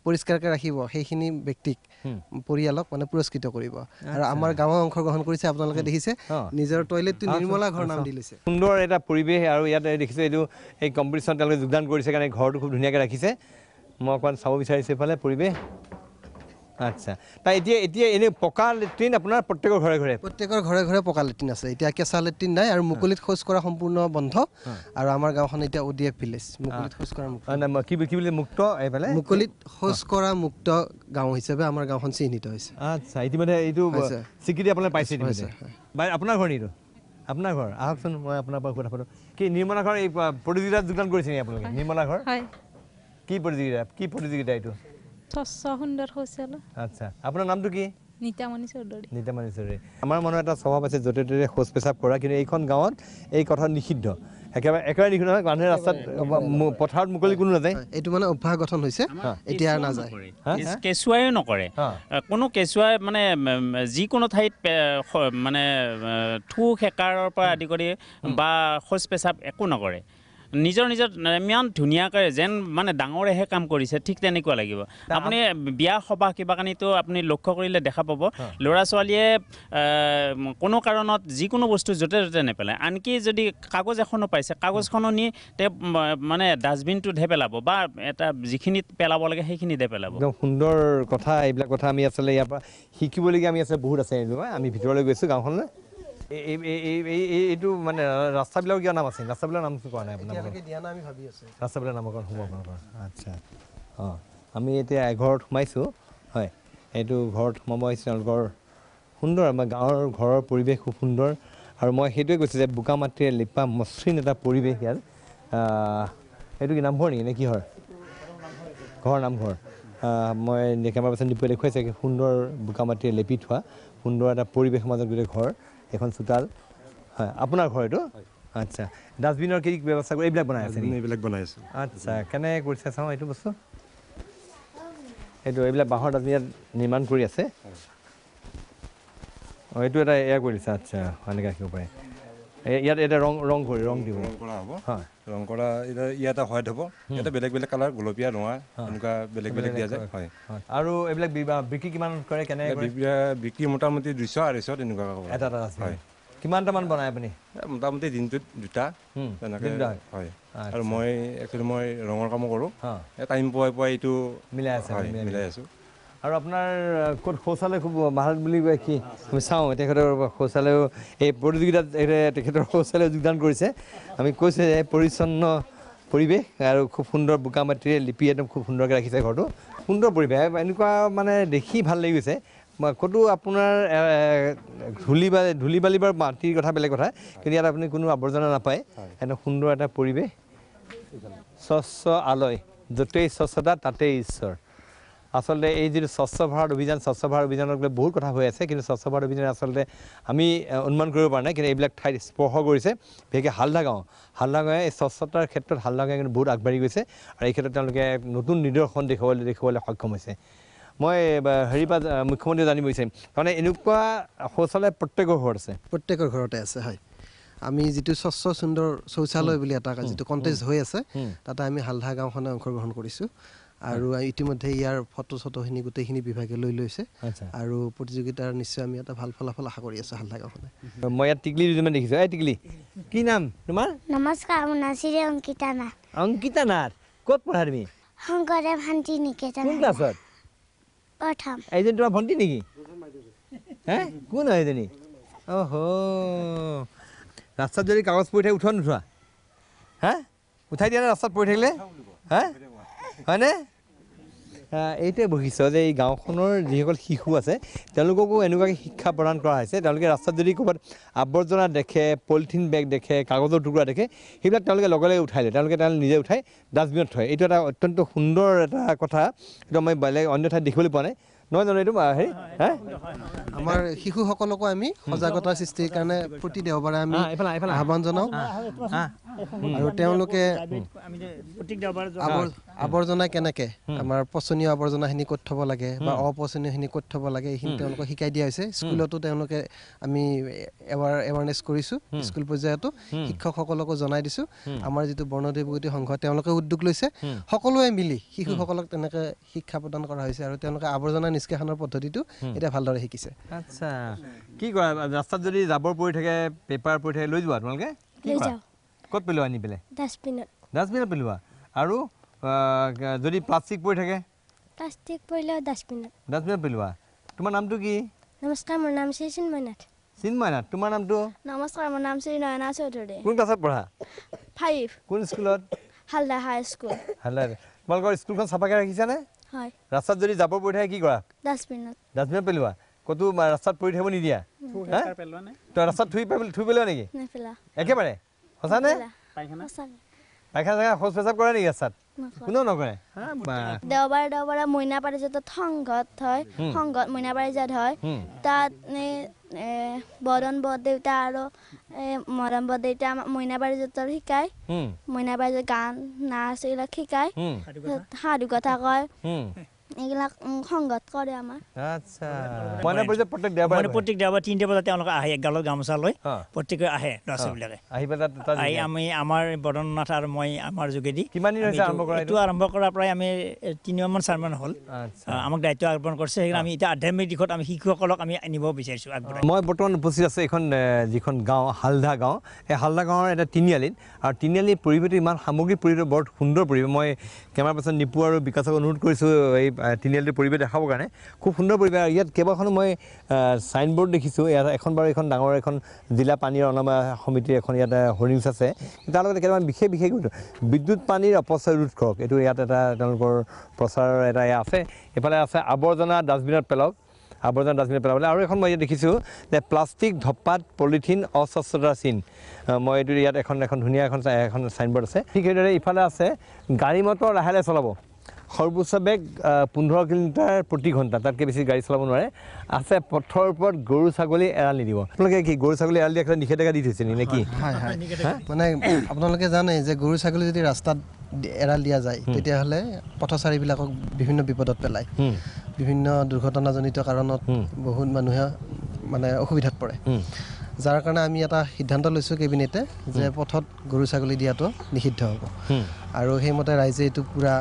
পৰিষ্কাৰকৈ ৰাখিব সেইখিনি ব্যক্তিক পৰিয়ালক মানে পুৰস্কৃত কৰিব আৰু আমাৰ গাঁৱৰ অংশগ্ৰহণ কৰিছে আপোনালোকে দেখিছে নিজৰ টয়লেটটো নিৰ্মলা ঘৰ নাম দি লৈছে সুন্দৰ এটা পৰিৱেশ আৰু ইয়াত দেখিছোঁ এইটো এই কম্পিটিশ্যন তেওঁলোকে যোগদান কৰিছে কাৰণে ঘৰটো খুব ধুনীয়াকৈ ৰাখিছে মই অকণমান চাব বিচাৰিছোঁ এইফালে পৰিৱেশ আচ্ছা তাই এতিয়া এনেই পকা লেট্ৰিন আপোনাৰ প্ৰত্যেকৰ ঘৰে ঘৰে পকা লেট্ৰিন আছে এতিয়া কেঁচা লেট্ৰিন নাই আৰু মুকলিত শৌচ কৰা সম্পূৰ্ণ বন্ধ আৰু আমাৰ গাঁওখন এতিয়া ODF ভিলেজ মুকলিত শৌচ কৰা কি বুলি মুক্ত এইফালে মুকলিত শৌচ কৰা মুক্ত গাঁও হিচাপে আমাৰ গাঁওখন চিহ্নিত হৈছে আচ্ছা ইতিমধ্যে এইটো স্বীকৃতি আপোনালোকে পাইছে আপোনাৰ ঘৰ নেকি আপোনাৰ ঘৰ আহকচোন মই আপোনাৰ পৰা কথা পাতোঁ কি নিৰ্মলা ঘৰ এই প্ৰতিযোগিতাত যোগদান কৰিছে নেকি আপোনালোকে নিৰ্মলা ঘৰ কি প্ৰতিযোগিতা এইটো স্বচ্ছ সুন্দৰ শৌচালয় আচ্ছা আপোনাৰ নামটো কি নিতামণি চৌধুৰী আমাৰ মনৰ এটা স্বভাৱ আছে য'তে ত'তে শৌচ পেচাব কৰা কিন্তু এইখন গাঁৱত এই কথা নিষিদ্ধ একেবাৰে নিষিদ্ধ নহয় মানুহে ৰাস্তাত পথাৰত মুকলি কোনো নাযায় এইটো মানে অভ্যাস গঠন হৈছে এতিয়া নাযায় কেঁচুৱাইও নকৰে কোনো কেঁচুৱাই মানে যিকোনো ঠাইত মানে থু খেকাৰৰ পৰা আদি কৰি বা শৌচ পেচাব একো নকৰে নিজৰ ইমান ধুনীয়াকৈ যেন মানে ডাঙৰেহে কাম কৰিছে ঠিক তেনেকুৱা লাগিব আপুনি বিয়া সবাহ কিবা কাৰণেতো আপুনি লক্ষ্য কৰিলে দেখা পাব ল'ৰা ছোৱালীয়ে কোনো কাৰণত যিকোনো বস্তু য'তে ত'তে নেপেলায় আনকি যদি কাগজ এখনো পাইছে কাগজখনো নি মানে ডাষ্টবিনটোতহে পেলাব বা এটা যিখিনিত পেলাব লাগে সেইখিনিতে পেলাব একদম সুন্দৰ কথা এইবিলাক কথা আমি আচলতে ইয়াৰ পৰা শিকিবলগীয়া আমি আছে বহুত আছে আমি ভিতৰলৈ গৈছোঁ গাঁওখনলৈ এইটো মানে ৰাস্তাবিলাকৰ কিয় নাম আছে ৰাস্তাবিলাকৰ নাম কোৱা নাই আপোনাৰ ৰাস্তাবিলাক নামকৰণ হ'ব আপোনালোকৰ আচ্ছা আমি এতিয়া এঘৰত সোমাইছোঁ হয় এইটো ঘৰত সোমাব আহিছোঁ তেওঁলোকৰ সুন্দৰ আমাৰ গাঁৱৰ ঘৰৰ পৰিৱেশ খুব সুন্দৰ আৰু মই সেইটোৱে কৈছোঁ যে বোকা মাটিৰে লিপা মসৃণ এটা পৰিৱেশ ইয়াত এইটো কি নামঘৰ নেকি নে কিহৰ ঘৰ নামঘৰ মই কেমেৰা পাৰ্চন দীপুৱে দেখুৱাইছে সুন্দৰ বোকা মাটিৰে লেপি থোৱা সুন্দৰ এটা পৰিৱেশ মাজত গোটেই ঘৰ এখন চোতাল হয় আপোনাৰ ঘৰ এইটো আচ্ছা ডাষ্টবিনৰ কি ব্যৱস্থা কৰি এইবিলাক বনাই আছে এইবিলাক বনাই আছোঁ আচ্ছা কেনে কৰিছে চাওঁ এইটো বস্তু এইটো এইবিলাক বাঁহৰ ডাষ্টবিন নিৰ্মাণ কৰি আছে অঁ এইটো এটা এয়া কৰিছে আচ্ছা এনেকৈ ৰাখিব পাৰে ইয়াত এটা ৰং কৰি ৰং দিব ৰং কৰা হ'ব হয় ৰং কৰা ইয়াত হোৱাইট হ'ব ইয়াতে বেলেগ বেলেগ কালাৰ গোলপীয়া ৰঙা এনেকুৱা বেলেগ বেলেগ দিয়া যায় হয় আৰু এইবিলাক বিক্ৰী কিমান কৰে কেনে বিক্ৰী মোটামুটি 200-250 তেনেকুৱা এটা হয় কিমানটামান বনায় আপুনি মোটামুটি দিনটোত 2টা তেনেকৈ হয় আৰু মই একচুৱেলি মই ৰঙৰ কামো কৰোঁ টাইম পুৱাই এইটো মিলাই আছে মিলাই আছোঁ আৰু আপোনাৰ ক'ত শৌচালয় খুব ভাল বুলি কয় কি আমি চাওঁ তেখেতৰ শৌচালয়ো এই প্ৰতিযোগিতাত তেখেতৰ শৌচালয় যোগদান কৰিছে আমি কৈছোঁ যে পৰিচ্ছন্ন পৰিৱেশ আৰু খুব সুন্দৰ বোকা মাটিৰে লিপি একদম খুব সুন্দৰকৈ ৰাখিছে ঘৰটো সুন্দৰ পৰিৱেশ এনেকুৱা মানে দেখি ভাল লাগি গৈছে ক'তো আপোনাৰ ধূলি বালি বা মাটিৰ কথা বেলেগ কথা কিন্তু ইয়াত আপুনি কোনো আৱৰ্জনা নাপায় একদম সুন্দৰ এটা পৰিৱেশ স্বচ্ছ আলয় য'তেই স্বচ্ছতা তাতেই ঈশ্বৰ আচলতে এই যিটো স্বচ্ছ ভাৰত অভিযানক লৈ বহুত কথা হৈ আছে কিন্তু স্বচ্ছ ভাৰত অভিযান আচলতে আমি অনুমান কৰিব পৰা নাই কিন্তু এইবিলাক ঠাইত স্পৰ্শ কৰিছে বিশেষকৈ হালদা গাঁৱে এই স্বচ্ছতাৰ ক্ষেত্ৰত হালদা গাঁৱে কিন্তু বহুত আগবাঢ়ি গৈছে আৰু এই ক্ষেত্ৰত তেওঁলোকে নতুন নিদৰ্শন দেখুৱাবলৈ সক্ষম হৈছে মই হেৰিৰ পৰা মুখ্যমন্ত্ৰীয়ে জানিব বিচাৰিম তাৰমানে এনেকুৱা শৌচালয় প্ৰত্যেকৰ ঘৰত আছে প্ৰত্যেকৰ ঘৰতে আছে হয় আমি যিটো স্বচ্ছ সুন্দৰ শৌচালয় বুলি এটা যিটো কণ্টেষ্ট হৈ আছে তাতে আমি হালদা গাঁওখনে অংশগ্ৰহণ কৰিছোঁ আৰু ইতিমধ্যে ইয়াৰ ফটোখিনি গোটেইখিনি বিভাগে লৈ লৈছে আৰু প্ৰতিযোগিতাৰ নিশ্চয় আমি এটা ভাল ফলাফল আশা কৰি আছোঁ হালদা গাঁওখনে মই ইয়াত টিকলি দুজনমান দেখিছোঁ এই টিকলি কি নাম তোমাৰ নমস্কাৰ মোৰ নাম শ্ৰী অংকিতা নাথ ক'ত পঢ়া তুমি শংকৰদেৱ শান্তি নিকেতন কোন ক্লাছত প্ৰথম এইজনী তোমাৰ ভণ্টি নেকি হে কোন হয় এইজনী অহ ৰাস্তাত যদি কাগজ পৰি থাকে উঠোৱা নুঠোৱা হে উঠাই দিয়া ৰাস্তাত পৰি থাকিলে হে হয়নে এইটোৱে বৈশিষ্ট্য যে এই গাঁওখনৰ যিসকল শিশু আছে তেওঁলোককো এনেকুৱাকৈ শিক্ষা প্ৰদান কৰা হৈছে তেওঁলোকে ৰাস্তাত যদি ক'ৰবাত আৱৰ্জনা দেখে পলিথিন বেগ দেখে কাগজৰ টুকুৰা দেখে সেইবিলাক তেওঁলোকে লগে লগে উঠাই লয় তেওঁলোকে নিজে উঠাই ডাষ্টবিনত থয় এইটো এটা অত্যন্ত সুন্দৰ এটা কথা এইটো মই বেলেগ অন্য ঠাইত দেখিবলৈ পোৱা নাই নহয় জানো এইটো হেৰি হে আমাৰ শিশুসকলকো আমি সজাগতা সৃষ্টিৰ কাৰণে প্ৰতি দেওবাৰে আমি আহ্বান জনাওঁ আৰু তেওঁলোকে আৱৰ্জনা কেনেকৈ আমাৰ পচনীয় আৱৰ্জনাখিনি ক'ত থ'ব লাগে বা অপচনীয়খিনি ক'ত থ'ব লাগে এইখিনি তেওঁলোকক শিকাই দিয়া হৈছে স্কুলতো তেওঁলোকে আমি এৱাৰনেছ কৰিছোঁ স্কুল পৰ্যায়তো শিক্ষকসকলকো জনাই দিছোঁ আমাৰ যিটো বৰ্ণদেৱ প্ৰগতি সংঘ তেওঁলোকে উদ্যোগ লৈছে সকলোৱে মিলি শিশুসকলক তেনেকৈ শিক্ষা প্ৰদান কৰা হৈছে আৰু তেওঁলোকে আৱৰ্জনা নিষ্কাশনৰ পদ্ধতিটো এতিয়া ভালদৰে শিকিছে আচ্ছা কি কৰা ৰাস্তাত যদি জাবৰ পৰি থাকে পেপাৰ পৰি থাকে লৈ যোৱা তোমালোকে ক'ত পেলোৱা আনি পেলাই ডাষ্টবিনত পেলোৱা আৰু যদি প্লাষ্টিক পৰি থাকে প্লাষ্টিক পৰিলেও ডাষ্টবিনত পেলোৱা তোমাৰ নামটো কি নমস্কাৰ মোৰ নাম শ্ৰী চিন্ময় নাথ তোমাৰ নামটো নমস্কাৰ মোৰ নাম শ্ৰী নয়না চৌধুৰী কোন ক্লাছত পঢ়া 5 কোন স্কুলত হালদা হাই স্কুল হালদা তোমালোকৰ স্কুলখন চাফাকৈ ৰাখিছানে হয় ৰাস্তাত যদি জাবৰ পৰি থাকে কি কৰা ডাষ্টবিনত পেলোৱা ক'তো ৰাস্তাত পৰি থাকিব নিদিয়া তই ৰাস্তাত থুই পেলোৱা নেকি একেবাৰে সঁচানে পায়খানা জেগা শৌচ পেচাব কৰে নেকি ৰাস্তাত কোনেও নকৰে দেওবাৰে মইনা পাৰিজাতত সংঘত হয় সংঘত মইনা পাৰিজাত হয় তাত বৰণ বৰদেউতা আৰু মৰম বৰদেউতা মইনা পাৰিজাতৰ শিকায় মইনা পাৰিজাত গান নাচ এইবিলাক শিকায় সাধু কথা কয় এইবিলাক সংঘত কৰে আমাৰ আচ্ছা মইনা পাৰিজাত প্ৰত্যেক দেওবাৰে 3টা বজাত তেওঁলোকে আহে এগালত গামোচা লৈ প্ৰত্যেকে আহে ল'ৰা ছোৱালীবিলাকে আহি আমি আমাৰ বদননাথ আৰু মই আমাৰ যোগেদি কিমান দিন হৈছে এইটো আৰম্ভ কৰাৰ পৰাই আমি 3মাহমান 4মাহ হ'ল আমাক দায়িত্ব অৰ্পণ কৰিছে সেইকাৰণে আমি এতিয়া আধ্যাত্মিক দিশত আমি শিশুসকলক আমি আনিব বিচাৰিছোঁ আগবঢ়াই মই বৰ্তমান উপস্থিত আছোঁ এইখন যিখন গাঁও হালদা গাঁও এই হালদা গাঁৱৰ এটা তিনিআলিত আৰু তিনিআলিৰ পৰিৱেশটো ইমান সামগ্ৰিক পৰিৱেশ বৰ সুন্দৰ পৰিৱেশ মই কেমেৰা পাৰ্চন নিপু আৰু বিকাশক অনুৰোধ কৰিছোঁ এই তিনিআলিটোৰ পৰিৱেশ দেখাবৰ কাৰণে খুব সুন্দৰ পৰিৱেশ আৰু ইয়াত কেইবাখনো মই চাইনবোৰ্ড দেখিছোঁ ইয়াত এখন বাৰু এখন ডাঙৰ এখন জিলা পানীৰ অনাময় সমিতিৰ এখন ইয়াত হৰ্ডিংছ আছে তাৰ লগতে কেইটামান বিশেষ বিদ্যুৎ পানীৰ অপচয় ৰোধ কৰক এইটো ইয়াত এটা তেওঁলোকৰ প্ৰচাৰৰ এটা আছে এইফালে আছে আৱৰ্জনা ডাষ্টবিনত পেলাওক পেলাবলৈ আৰু এখন মই ইয়াত দেখিছোঁ যে প্লাষ্টিক ধপাত পলিথিন অস্বচ্ছতাৰ চিন মই এইটো ইয়াত এখন ধুনীয়া এখন চাইনবোৰ্ড আছে ঠিক সেইদৰে ইফালে আছে গাড়ী মটৰ লাহে লাহে চলাব সৰ্বোচ্চ বেগ 15 কিলোমিটাৰ প্ৰতি ঘণ্টা, তাতকৈ বেছি গাড়ী চলাব নোৱাৰে। আছে পথৰ ওপৰত গৰু ছাগলী এৰাল নিদিব। আপোনালোকে কি গৰু ছাগলী এৰাল দিয়া নিষেধাজ্ঞা দি থৈছে নে কি? মানে আপোনালোকে জানে যে গৰু ছাগলী যদি ৰাস্তাত এৰাল দিয়া যায় তেতিয়াহ'লে পথচাৰীবিলাকক বিভিন্ন বিপদত পেলায়, বিভিন্ন দুৰ্ঘটনাজনিত কাৰণত বহুত মানুহে মানে অসুবিধাত পৰে। যাৰ কাৰণে আমি এটা সিদ্ধান্ত লৈছোঁ কেবিনেটে যে পথত গৰু ছাগলী দিয়াটো নিষিদ্ধ হ'ব, আৰু সেইমতে ৰাইজে এইটো পূৰা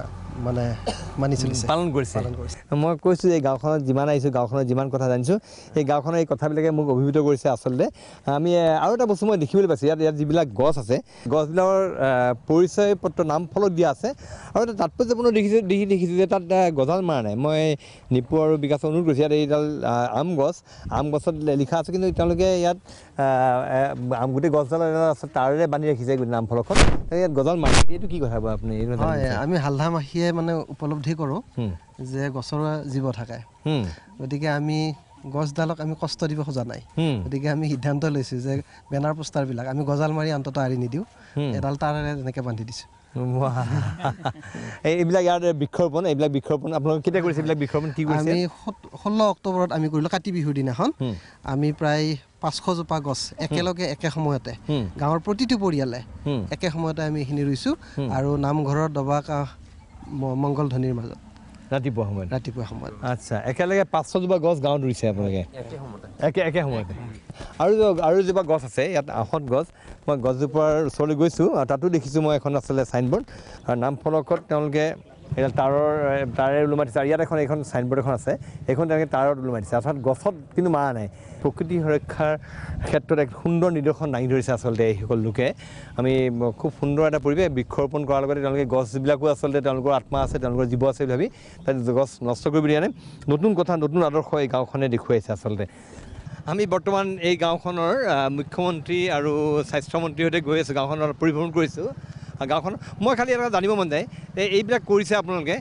মানে মানি চলিছে, পালন কৰিছে। মই কৈছোঁ এই গাঁওখনত যিমান আহিছোঁ, গাঁওখনত যিমান কথা জানিছোঁ, এই গাঁওখনৰ এই কথাবিলাকে মোক অভিভূত কৰিছে। আচলতে আমি আৰু এটা বস্তু মই দেখিবলৈ পাইছোঁ, ইয়াত যিবিলাক গছ আছে, গছবিলাকৰ পৰিচয় পত্ৰ নাম ফলক দিয়া আছে, আৰু এটা তাৎপৰ্যপূৰ্ণ দেখিছোঁ যে তাত গজাল মৰা নাই। মই নিপু আৰু বিকাশক অনুৰোধ কৰিছোঁ, ইয়াত এইডাল আম গছত লিখা আছে, কিন্তু তেওঁলোকে ইয়াত গোটেই গছডাল আছে তাৰেৰে বান্ধি ৰাখিছে নাম ফলকখন, ইয়াত গজাল মাৰি এইটো কি কথা বাৰু আপুনি? আমি হালধা মাখিয়ে মানে উপলব্ধি কৰোঁ যে গছৰ জীৱ থাকে, গতিকে আমি গছডালক আমি কষ্ট দিব খোজা নাই। গতিকে আমি সিদ্ধান্ত লৈছোঁ যে বেনাৰ পোষ্টাৰবিলাক আমি গজাল মাৰি অন্ততঃ আঁৰি নিদিওঁ, এডাল তাৰেৰে তেনেকৈ বান্ধি দিছোঁ। এইবিলাক ইয়াৰ বৃক্ষৰোপণ, এইবিলাক বৃক্ষৰোপণ আপোনালোকে কেতিয়া কৰিছে? এইবিলাক বৃক্ষৰোপণ কি কৰিছে? আমি 16 অক্টোবৰত আমি কৰিলোঁ, কাতি বিহুৰ দিনাখন। আমি প্ৰায় 500 জোপা গছ একেলগে একে সময়তে গাঁৱৰ প্ৰতিটো পৰিয়ালে একে সময়তে আমি এইখিনি ৰুইছোঁ, আৰু নামঘৰৰ দবা মংগল ধ্বনিৰ মাজত ৰাতিপুৱা সময়ত। আচ্ছা, একেলগে 500 জোপা গছ গাঁৱত ৰুইছে আপোনালোকে একে সময়তে। আৰু জোপা গছ আছে ইয়াত, আহঁত গছ। মই গছজোপাৰ ওচৰলৈ গৈছোঁ, তাতো দেখিছোঁ মই এখন আচলতে চাইনবোৰ্ড, আৰু নাম ফলকত তেওঁলোকে তাৰে ওলো মাতিছে। আৰু ইয়াত এইখন চাইনবোৰ্ড এখন আছে, এইখন তেওঁলোকে তাৰত ওলো মাতিছে, অৰ্থাৎ গছত কিন্তু মাৰা নাই। প্ৰকৃতি সুৰক্ষাৰ ক্ষেত্ৰত এক সুন্দৰ নিদৰ্শন দাঙি ধৰিছে আচলতে এইসকল লোকে। আমি খুব সুন্দৰ এটা পৰিৱেশ বৃক্ষৰোপণ কৰাৰ লগতে তেওঁলোকে গছবিলাকো আচলতে তেওঁলোকৰ আত্মা আছে, তেওঁলোকৰ জীৱ আছে বুলি ভাবি তাত গছ নষ্ট কৰিব দিয়া নাই। নতুন কথা, নতুন আদৰ্শ এই গাঁওখনে দেখুৱাইছে আচলতে। আমি বৰ্তমান এই গাঁওখনৰ মুখ্যমন্ত্ৰী আৰু স্বাস্থ্যমন্ত্ৰীৰ সৈতে গৈ আছোঁ, গাঁওখনত পৰিভ্ৰমণ কৰিছোঁ। গাঁওখন মই খালি এটা জানিব মন যায়, এইবিলাক কৰিছে আপোনালোকে,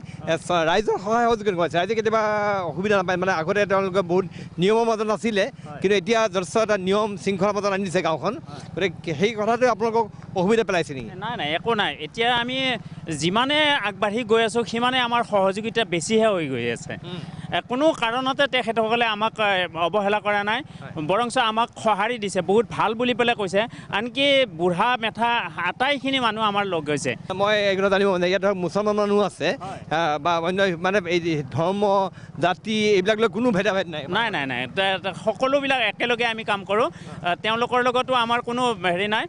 ৰাইজৰ সহায় সহযোগ কেনেকুৱা আছে? ৰাইজে কেতিয়াবা অসুবিধা নাপায়? মানে আগতে তেওঁলোকে বহুত নিয়মৰ মাজত নাছিলে, কিন্তু এতিয়া যথেষ্ট এটা নিয়ম শৃংখলাৰ মাজত আনি দিছে গাঁওখন, গতিকে সেই কথাটোৱে আপোনালোকক অসুবিধা পেলাইছে নেকি? নাই, একো নাই। এতিয়া আমি যিমানে আগবাঢ়ি গৈ আছোঁ সিমানে আমাৰ সহযোগিতা বেছিহে হৈ গৈ আছে। কোনো কাৰণতে তেখেতসকলে আমাক অৱহেলা কৰা নাই, বৰঞ্চ আমাক সঁহাৰি দিছে, বহুত ভাল বুলি পেলাই কৈছে। আনকি বুঢ়া মেথা আটাইখিনি মানুহ আমাৰ লগ গৈছে। মই এইবিলাক জানিব মানে ইয়াত ধৰক মুছলমান মানুহ আছে বা অন্য মানে এই ধৰ্ম জাতি এইবিলাক লৈ কোনো ভেদাভেদ নাই? নাই, সকলোবিলাক একেলগে আমি কাম কৰোঁ। তেওঁলোকৰ লগতো আমাৰ কোনো হেৰি নাই,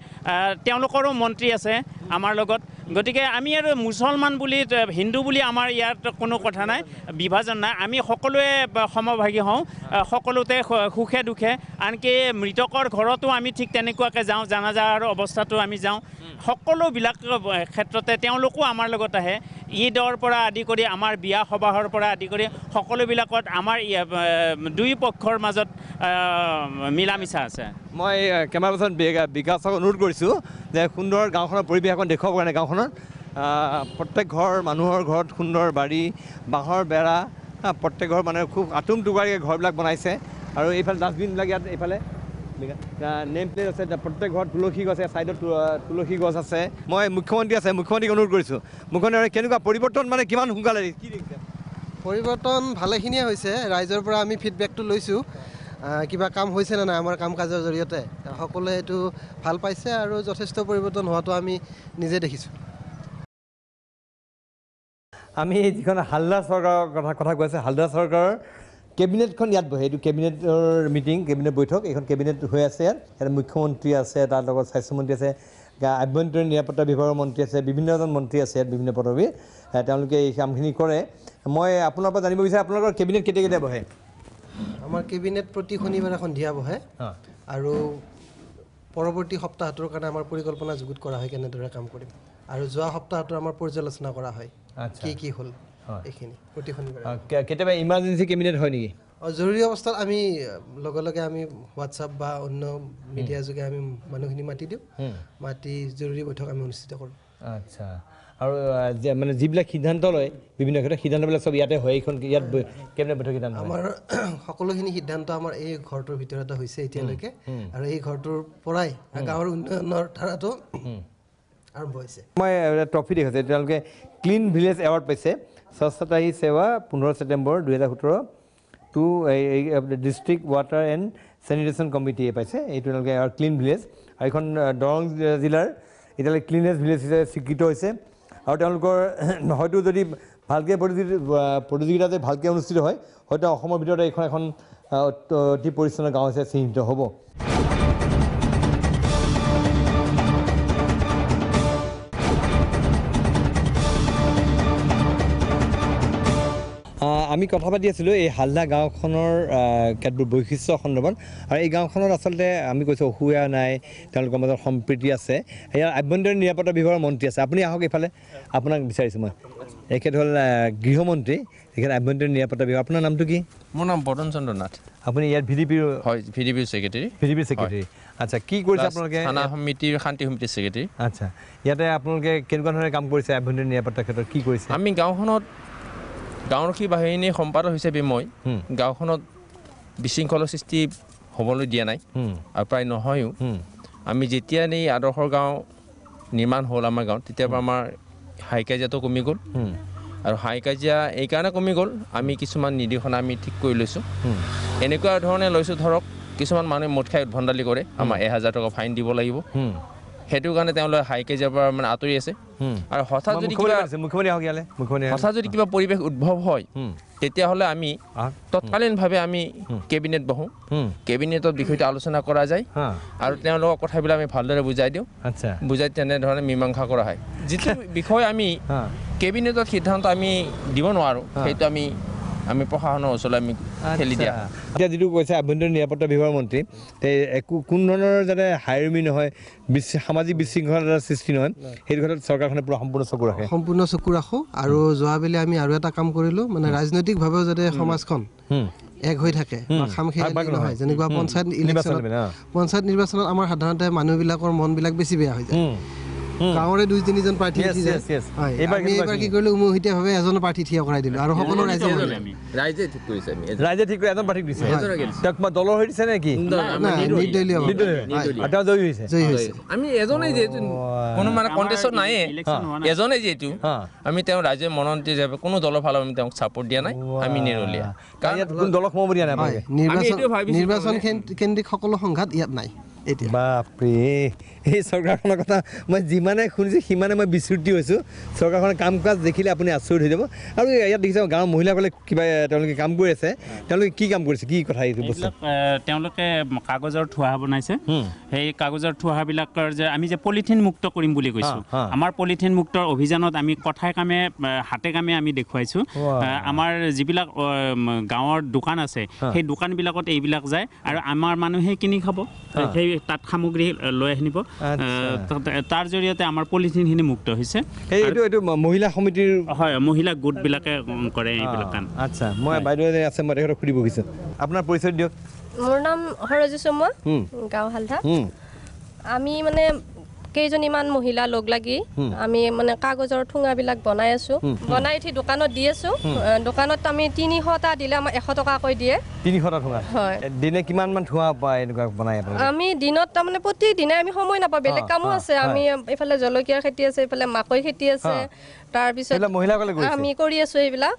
তেওঁলোকৰো মন্ত্ৰী আছে আমাৰ লগত। গতিকে আমি আৰু মুছলমান বুলি হিন্দু বুলি আমাৰ ইয়াত কোনো কথা নাই, বিভাজন নাই। আমি সকলোৱে সমভাগী হওঁ, সকলোতে সুখে দুখে। আনকি মৃতকৰ ঘৰতো আমি ঠিক তেনেকুৱাকৈ যাওঁ, জানাজাৰ অৱস্থাতো আমি যাওঁ। সকলোবিলাক ক্ষেত্ৰতে তেওঁলোকো আমাৰ লগত আহে। ঈদৰ পৰা আদি কৰি আমাৰ বিয়া সবাহৰ পৰা আদি কৰি সকলোবিলাকত আমাৰ দুই পক্ষৰ মাজত মিলা মিছা আছে। মই কেমেৰা পাৰ্চন বিকাশক অনুৰোধ কৰিছোঁ যে সুন্দৰ গাঁওখনৰ পৰিৱেশ এখন দেখুৱাবৰ কাৰণে। গাঁওখনত প্ৰত্যেক মানুহৰ ঘৰত সুন্দৰ বাৰী, বাঁহৰ বেৰা, প্ৰত্যেক ঘৰ মানে খুব আতুম টুকুৰাকৈ ঘৰবিলাক বনাইছে। আৰু এইফালে ডাষ্টবিনবিলাক ইয়াত এইফালে নেম প্লেট আছে, প্ৰত্যেক ঘৰত তুলসী গছ আছে, ছাইডত তুলসী গছ আছে। মই মুখ্যমন্ত্ৰীক অনুৰোধ কৰিছোঁ, মুখ্যমন্ত্ৰী কেনেকুৱা পৰিৱৰ্তন, মানে কিমান সোনকালে কি দেখিছে? পৰিৱৰ্তন ভালেখিনিয়ে হৈছে। ৰাইজৰ পৰা আমি ফিডবেকটো লৈছোঁ, কিবা কাম হৈছে নে নাই আমাৰ কাম কাজৰ জৰিয়তে। সকলোৱে এইটো ভাল পাইছে আৰু যথেষ্ট পৰিৱৰ্তন হোৱাটো আমি নিজে দেখিছোঁ। আমি যিখন হালদা চৰকাৰৰ কথা কৈ আছে, হালদা চৰকাৰৰ কেবিনেটখন ইয়াত বহে, এইটো কেবিনেটৰ মিটিং, কেবিনেট বৈঠক। এইখন কেবিনেট হৈ আছে ইয়াত মুখ্যমন্ত্ৰী আছে, তাৰ লগত স্বাস্থ্যমন্ত্ৰী আছে, আভ্যন্তৰীণ নিৰাপত্তা বিভাগৰ মন্ত্ৰী আছে, বিভিন্নজন মন্ত্ৰী আছে ইয়াত, বিভিন্ন পদবীৰ। তেওঁলোকে এই কামখিনি কৰে। মই আপোনাৰ পৰা জানিব বিচাৰোঁ আপোনালোকৰ কেবিনেট কেতিয়া বহে? আমাৰ কেবিনেট প্ৰতি শনিবাৰে সন্ধিয়া বহে, আৰু পৰৱৰ্তী সপ্তাহটোৰ কাৰণে আমাৰ পৰিকল্পনা যুগুত কৰা হয় কেনেদৰে কাম কৰিম, আৰু যোৱা সপ্তাহটো আমাৰ পৰ্যালোচনা কৰা হয় কি হ'ল এইখিনি প্ৰতি শনিবাৰে। কেতিয়াবা ইমাৰ্জেঞ্চি কেবিনেট হয় নেকি? জৰুৰী অৱস্থাত আমি লগে লগে আমি হোৱাটছআপ বা অন্য মিডিয়া যোগে আমি মানুহখিনি মাতি দিওঁ, মাতি জৰুৰী বৈঠক আমি অনুষ্ঠিত কৰোঁ। আচ্ছা, আৰু মানে যিবিলাক সিদ্ধান্ত লয় বিভিন্ন ক্ষেত্ৰত সিদ্ধান্তবিলাক চব ইয়াতে হয়, এইখন ইয়াত কেবিনেট বৈঠক সিদ্ধান্ত? আমাৰ সকলোখিনি সিদ্ধান্ত আমাৰ এই ঘৰটোৰ ভিতৰতে হৈছে এতিয়ালৈকে, আৰু এই ঘৰটোৰ পৰাই গাঁৱৰ উন্নয়নৰ ধাৰাটো আৰম্ভ হৈছে। মই ট্ৰফি দেখিছোঁ, তেওঁলোকে ক্লিন ভিলেজ এৱাৰ্ড পাইছে স্বচ্ছতা Hi Seva 15 September 2017 to district water and sanitation কমিটিয়ে পাইছে এইটো তেওঁলোকে ক্লিন ভিলেজ আৰু এইখন দৰং জিলাৰ এতিয়ালৈ ক্লিনেষ্ট ভিলেজ হিচাপে স্বীকৃত হৈছে আৰু তেওঁলোকৰ হয়তো যদি ভালকৈ প্ৰতিযোগিতা যদি ভালকৈ অনুষ্ঠিত হয় হয়তো অসমৰ ভিতৰতে এইখন এখন অতি পৰিচ্ছন্ন গাঁও হিচাপে চিহ্নিত হ'ব আমি কথা পাতি আছিলোঁ এই হালদা গাঁওখনৰ কেতবোৰ বৈশিষ্ট্য সন্দৰ্ভত আৰু এই গাঁওখনত আচলতে আমি কৈছোঁ অসুবিধা নাই তেওঁলোকৰ মাজত সম্প্ৰীতি আছে ইয়াৰ আভ্যন্তৰীণ নিৰাপত্তা বিভাগৰ মন্ত্ৰী আছে আপুনি আহক এইফালে আপোনাক বিচাৰিছোঁ মই এখেত হ'ল গৃহমন্ত্ৰী এখেত আভ্যন্তৰীণ নিৰাপত্তা বিভাগ আপোনাৰ নামটো কি মোৰ নাম বদন চন্দ্ৰ নাথ আপুনি ইয়াত ভিডিপিৰ হয় ভিডিপিৰ ছেক্ৰেটাৰী আচ্ছা কি কৰিছে আপোনালোকে থানা সমিতিৰ শান্তি সমিতিৰ ছেক্ৰেটাৰী আচ্ছা ইয়াতে আপোনালোকে কেনেকুৱা ধৰণে কাম কৰিছে আভ্যন্তৰীণ নিৰাপত্তাৰ ক্ষেত্ৰত কি কৰিছে আমি গাঁওখনত গাঁওৰক্ষী বাহিনীৰ সম্পাদক হিচাপে মই গাঁওখনত বিশৃংখলৰ সৃষ্টি হ'বলৈ দিয়া নাই আৰু প্ৰায় নহয়ও আমি যেতিয়া এই আদৰ্শৰ গাঁও নিৰ্মাণ হ'ল আমাৰ গাঁৱত তেতিয়াৰ পৰা আমাৰ হাই কাজিয়াটো কমি গ'ল আৰু হাই কাজিয়া এইকাৰণে কমি গ'ল আমি কিছুমান নিৰ্দেশনা আমি ঠিক কৰি লৈছোঁ এনেকুৱা ধৰণে লৈছোঁ ধৰক কিছুমান মানুহে মদ খাই উদ্ভণ্ডালি কৰে আমাৰ 1000 টকা ফাইন দিব লাগিব সেইটো কাৰণে তেওঁলোকে হাই কাজিয়াৰ পৰা মানে আঁতৰি আছে আৰু হঠাৎ যদি কিবা পৰিৱেশ উদ্ভৱ হয় তেতিয়াহ'লে আমি তৎকালীনভাৱে আমি কেবিনেট বহোঁ কেবিনেটত বিষয়টো আলোচনা কৰা যায় আৰু তেওঁলোকৰ কথাবিলাক আমি ভালদৰে বুজাই দিওঁ বুজাই তেনেধৰণে মীমাংসা কৰা হয় যিটো বিষয় আমি কেবিনেটত সিদ্ধান্ত আমি দিব নোৱাৰোঁ সেইটো আমি প্ৰশাসনৰ ওচৰলৈ আমি ঠেলি দিয়া এতিয়া যিটো কৈছে আভ্যন্তৰীণ নিৰাপত্তা বিভাগৰ মন্ত্ৰী একো কোনো ধৰণৰ যাতে হাইৰমি নহয় সামাজিক বিশৃংখলতাৰ সৃষ্টি নহয় সেইটো ক্ষেত্ৰত চৰকাৰখনে পূৰা সম্পূৰ্ণ চকু ৰাখোঁ আৰু যোৱাবেলি আমি আৰু এটা কাম কৰিলোঁ মানে ৰাজনৈতিকভাৱেও যাতে সমাজখন এক হৈ থাকে খামখেয়ালি নহয় যেনেকুৱা পঞ্চায়ত নিৰ্বাচনত আমাৰ সাধাৰণতে মানুহবিলাকৰ মনবিলাক বেছি বেয়া হৈ যায় গাঁৱৰে 2-3জন প্ৰাৰ্থী এইবাৰ কি কৰিলোঁ উমৈহতীয়াভাৱে এজন প্ৰাৰ্থী থিয় কৰাই দিলোঁ আৰু সকলো ৰাইজে ঠিক কৰিছে এজন প্ৰাৰ্থীক দিছে তেওঁক মই দলৰ হৈ দিছে নেকি আমি এজনেই যিহেতু কোনো মানে কণ্টেষ্টত নাইয়ে এজনেই যিহেতু আমি তেওঁ ৰাইজে মনত হিচাপে কোনো দলৰ ফালে আমি তেওঁক ছাপোৰ্ট দিয়া নাই আমি নিৰলীয়া কাৰণ ইয়াত কোনো দলক সোমাব দিয়া নাই নিৰ্বাচন কেন্দ্ৰিক সকলো সংঘাত ইয়াত নাই বাপৰে এই চৰকাৰখনৰ কথা মই যিমানে শুনিছোঁ সিমানে মই বিচূৰ্তি হৈছোঁ চৰকাৰখনৰ কাম কাজ দেখিলে আপুনি আচৰিত হৈ যাব আৰু ইয়াত দেখিছে গাঁৱৰ মহিলাসকলে কিবা তেওঁলোকে কাম কৰি আছে তেওঁলোকে কি কাম কৰিছে কি কথা এইটো বস্তু তেওঁলোকে কাগজৰ ঠোহা বনাইছে সেই কাগজৰ ঠোহাবিলাকৰ যে আমি যে পলিথিন মুক্ত কৰিম বুলি কৈছোঁ আমাৰ পলিথিন মুক্তৰ অভিযানত আমি কথাই কামে হাতে কামে আমি দেখুৱাইছোঁ আমাৰ যিবিলাক গাঁৱৰ দোকান আছে সেই দোকানবিলাকত এইবিলাক যায় আৰু আমাৰ মানুহে কিনি খাব সেই তাত সামগ্ৰী লৈ আহিব তাৰ জৰিয়তে আমাৰ পলিথিনখিনি মুক্ত হৈছে এইটো মহিলা সমিতিৰ হয় মহিলা গোটবিলাকে কৰে এইবিলাক কাম আচ্ছা মই বাইদেউ আছে মই তেখেতক সুধিব বিচাৰিছোঁ আপোনাৰ পৰিচয় দিয়ক মোৰ নাম সৰজু চমুৱা গাঁও হালধা আমি মানে কেইজনীমান মহিলা লগ লাগি আমি মানে কাগজৰ ঠোঙাবিলাক বনাই আছোঁ বনাই উঠি দোকানত দি আছোঁ দোকানত আমি 300টা দিলে আমাক 100 টকাকৈ দিয়ে 300টা ঠোঙা হয় দিনে কিমানমান ঠোঙা পায় এনেকুৱা বনাই আমি দিনত তাৰমানে প্ৰতিদিনে আমি সময় নাপাওঁ বেলেগ কামো আছে আমি এইফালে জলকীয়াৰ খেতি আছে এইফালে মাকৈ খেতি আছে তাৰপিছত আমি কৰি আছোঁ এইবিলাক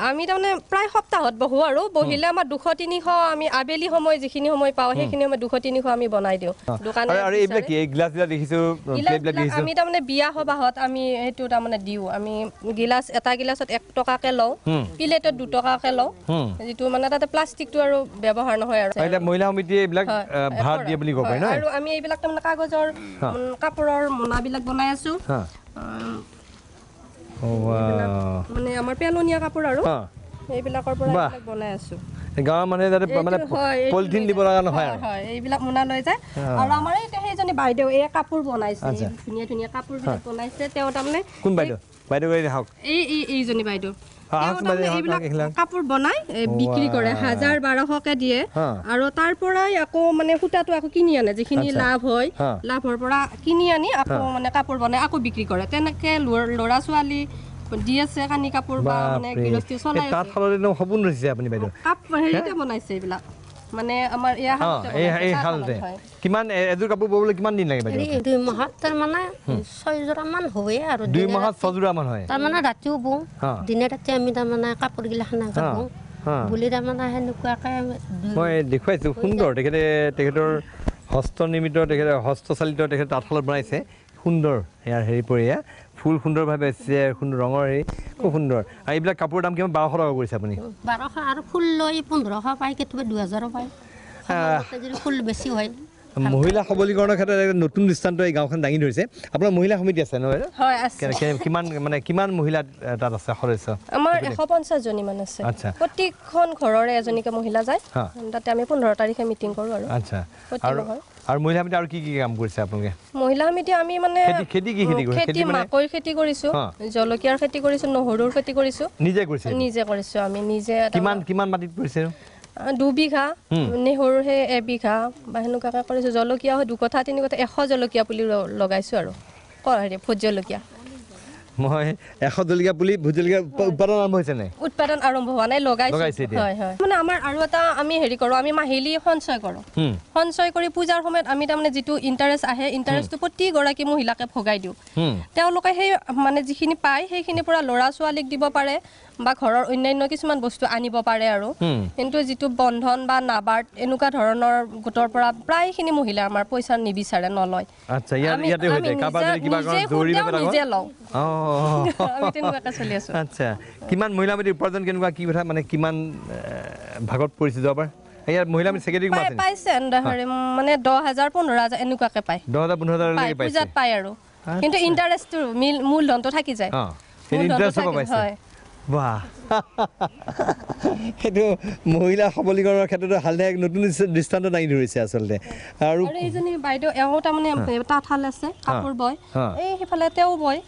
আমি তাৰমানে প্ৰায় সপ্তাহত বহোঁ আৰু বহিলে আমাৰ 200-300 আমি আবেলি সময় যিখিনি সময় পাওঁ সেইখিনি সময় 200-300 আমি বনাই দিওঁ দোকানত আৰু এইবিলাক কি এই গ্লাছবিলাক দেখিছোঁ আমি তাৰমানে বিয়া সবাহত আমি সেইটো তাৰমানে দিওঁ আমি গিলাচ এটা গিলাচত 1 টকাকৈ লওঁ প্লেটত 2 টকাকৈ লওঁ যিটো মানে তাতে প্লাষ্টিকটো আৰু ব্যৱহাৰ নহয় আৰু মহিলা সমিতিয়ে এইবিলাক ভাড়া দিয়ে বুলি ক'ব পাৰি ন আৰু আমি এইবিলাক তাৰমানে কাগজৰ কাপোৰৰ মোনাবিলাক বনাই আছোঁ মানে আমাৰ পেলনীয়া কাপোৰ আৰু এইবিলাকৰ পৰা এইবিলাক বনাই আছোঁ গাঁৱৰ মানুহে যাতে মানে পলিথিন দিব লগা নহয় হয় এইবিলাক মোনা লৈ যায় আৰু আমাৰ এই সেইজনী বাইদেউ এই কাপোৰ বনাইছে ধুনীয়া ধুনীয়া কাপোৰবিলাক বনাইছে তেওঁ তাৰমানে কোন বাইদেউ গৈ দেখাওক এইজনী বাইদেউ কাপোৰ বনাই বিক্ৰী কৰে 1000-1200কে দিয়ে আৰু তাৰ পৰাই আকৌ মানে সূতাটো আকৌ কিনি আনে যিখিনি লাভ হয় লাভৰ পৰা কিনি আনি আকৌ মানে কাপোৰ বনাই আকৌ বিক্ৰী কৰে তেনেকে ল'ৰা ছোৱালী দি আছে কানি কাপোৰ বা মানে গৃহস্থী চলাই তাত সপোন ৰচিছে আপুনি বাইদেউ হেৰিতে বনাইছে এইবিলাক মানে আমাৰ এয়া এই হালতে কিমান এযোৰ কাপোৰ ববলৈ কিমান দিন লাগে বাইদেউ 2 মাহত তাৰ মানে 6 যোৰা মান হয় আৰু 2 মাহত 6 যোৰা মান হয় তাৰ মানে ৰাতিও বওঁ দিনে ৰাতি আমি তাৰ মানে কাপোৰ গিলা খানাকে বওঁ বুলি তাৰ মানে হেনেকুৱাকে মই দেখুৱাইছো সুন্দৰ তেখেতৰ হস্ত নিৰ্মিত হস্তচালিত তাঁতশালত বনাইছে সুন্দৰ ইয়াৰ হেৰি পৰিয়া ফুল সুন্দৰভাৱে আছে সুন্দৰ ৰঙৰ হেৰি খুব সুন্দৰ আৰু এইবিলাক কাপোৰৰ দাম কিমান 1200 টকা কৰিছে আপুনি 1200 আৰু ফুল লৈ 1500 পায় কেতিয়াবা 2000 পায় যদি ফুল বেছি হয় মহিলা সবলীকৰণৰ ক্ষেত্ৰত এটা নতুন দৃষ্টান্ত এই গাঁওখন দাঙি ধৰিছে আপোনাৰ মহিলা সমিতি আছে নহয় হয় আছে কিমান মহিলা তাত আছে সদস্য আমাৰ 150 জনী মান আছে আচ্ছা প্ৰতিখন ঘৰৰে এজনীকে মহিলা যায় তাতে আমি 15 তাৰিখে মিটিং কৰো আৰু আচ্ছা আৰু মহিলা সমিতি আৰু কি কাম কৰিছে আপোনালোকে মহিলা সমিতি আমি মানে খেতি মাকৈ খেতি কৰিছো জলকীয়াৰ খেতি কৰিছো নহৰুৰ খেতি কৰিছো নিজে কৰিছো আমি নিজে কিমান মাটিত কৰিছে 2 বিঘা নেহৰু হে 1 বিঘা বা হেনুকাকে কৰিছো জলকীয়া 2 কথা 3 কথা 100 জলকীয়া পুলি লগাইছো আৰু হেৰি ভোট জলকীয়া মই 100 জলকীয়া পুলি ভোট জলকীয়া উৎপাদন আৰম্ভ হৈছে নাই উৎপাদন আৰম্ভ হোৱা নাই লগাইছো হয় হয় মানে আমাৰ আৰু এটা আমি হেৰি কৰো আমি মাহিলি সঞ্চয় কৰো সঞ্চয় কৰি পূজাৰ সময়ত আমি তাৰমানে যিটো ইন্টাৰেষ্ট আহে ইন্টাৰেষ্টটো প্ৰতি গৰাকী মহিলাকে ভগাই দিও তেওঁলোকে সেই মানে যিখিনি পায় সেইখিনি পুৰা লৰা ছোৱালীক দিব পাৰে বা ঘৰৰ অন্যান্য কিছুমান বস্তু আনিব পাৰে আৰু কিন্তু যিটো বন্ধন বা নাবাৰ্ড এনেকুৱা ধৰণৰ গোটৰ পৰা প্ৰায়খিনি মহিলা আমাৰ পইচা নিবিচাৰে নলয় আচ্ছা ইয়াতে হৈ যায় কাবাৰ যদি কিবা কাৰণ দৌৰি পেলাই নিজে লওঁ আমি তেনেকুৱাকৈ চলি আছো আচ্ছা কিমান মহিলা সমিতি উপাৰ্জন কেনেকুৱা কি কথা মানে কিমান ভাগত পৰিছে যোৱাবাৰ ইয়াৰ মহিলা সমিতি সেক্ৰেটাৰী কিমান আছে পাইছে মানে 10000 15000 এনেকুৱাকৈ পায় 10000 15000 লৈকে পাইছে পূজাত পায় আৰু কিন্তু ইন্টাৰেষ্টটো মূলধনটো থাকি যায় ইন্টাৰেষ্ট পাইছে বাহ সেইটো মহিলা সবলীকৰণৰ ক্ষেত্ৰত হালদে এক নতুন দৃষ্টান্ত দাঙি ধৰিছে আচলতে আৰু এইজনী বাইদেউ এও তাৰমানে তাঁতশাল আছে কাপোৰ বয় এই সিফালে তেওঁ বয়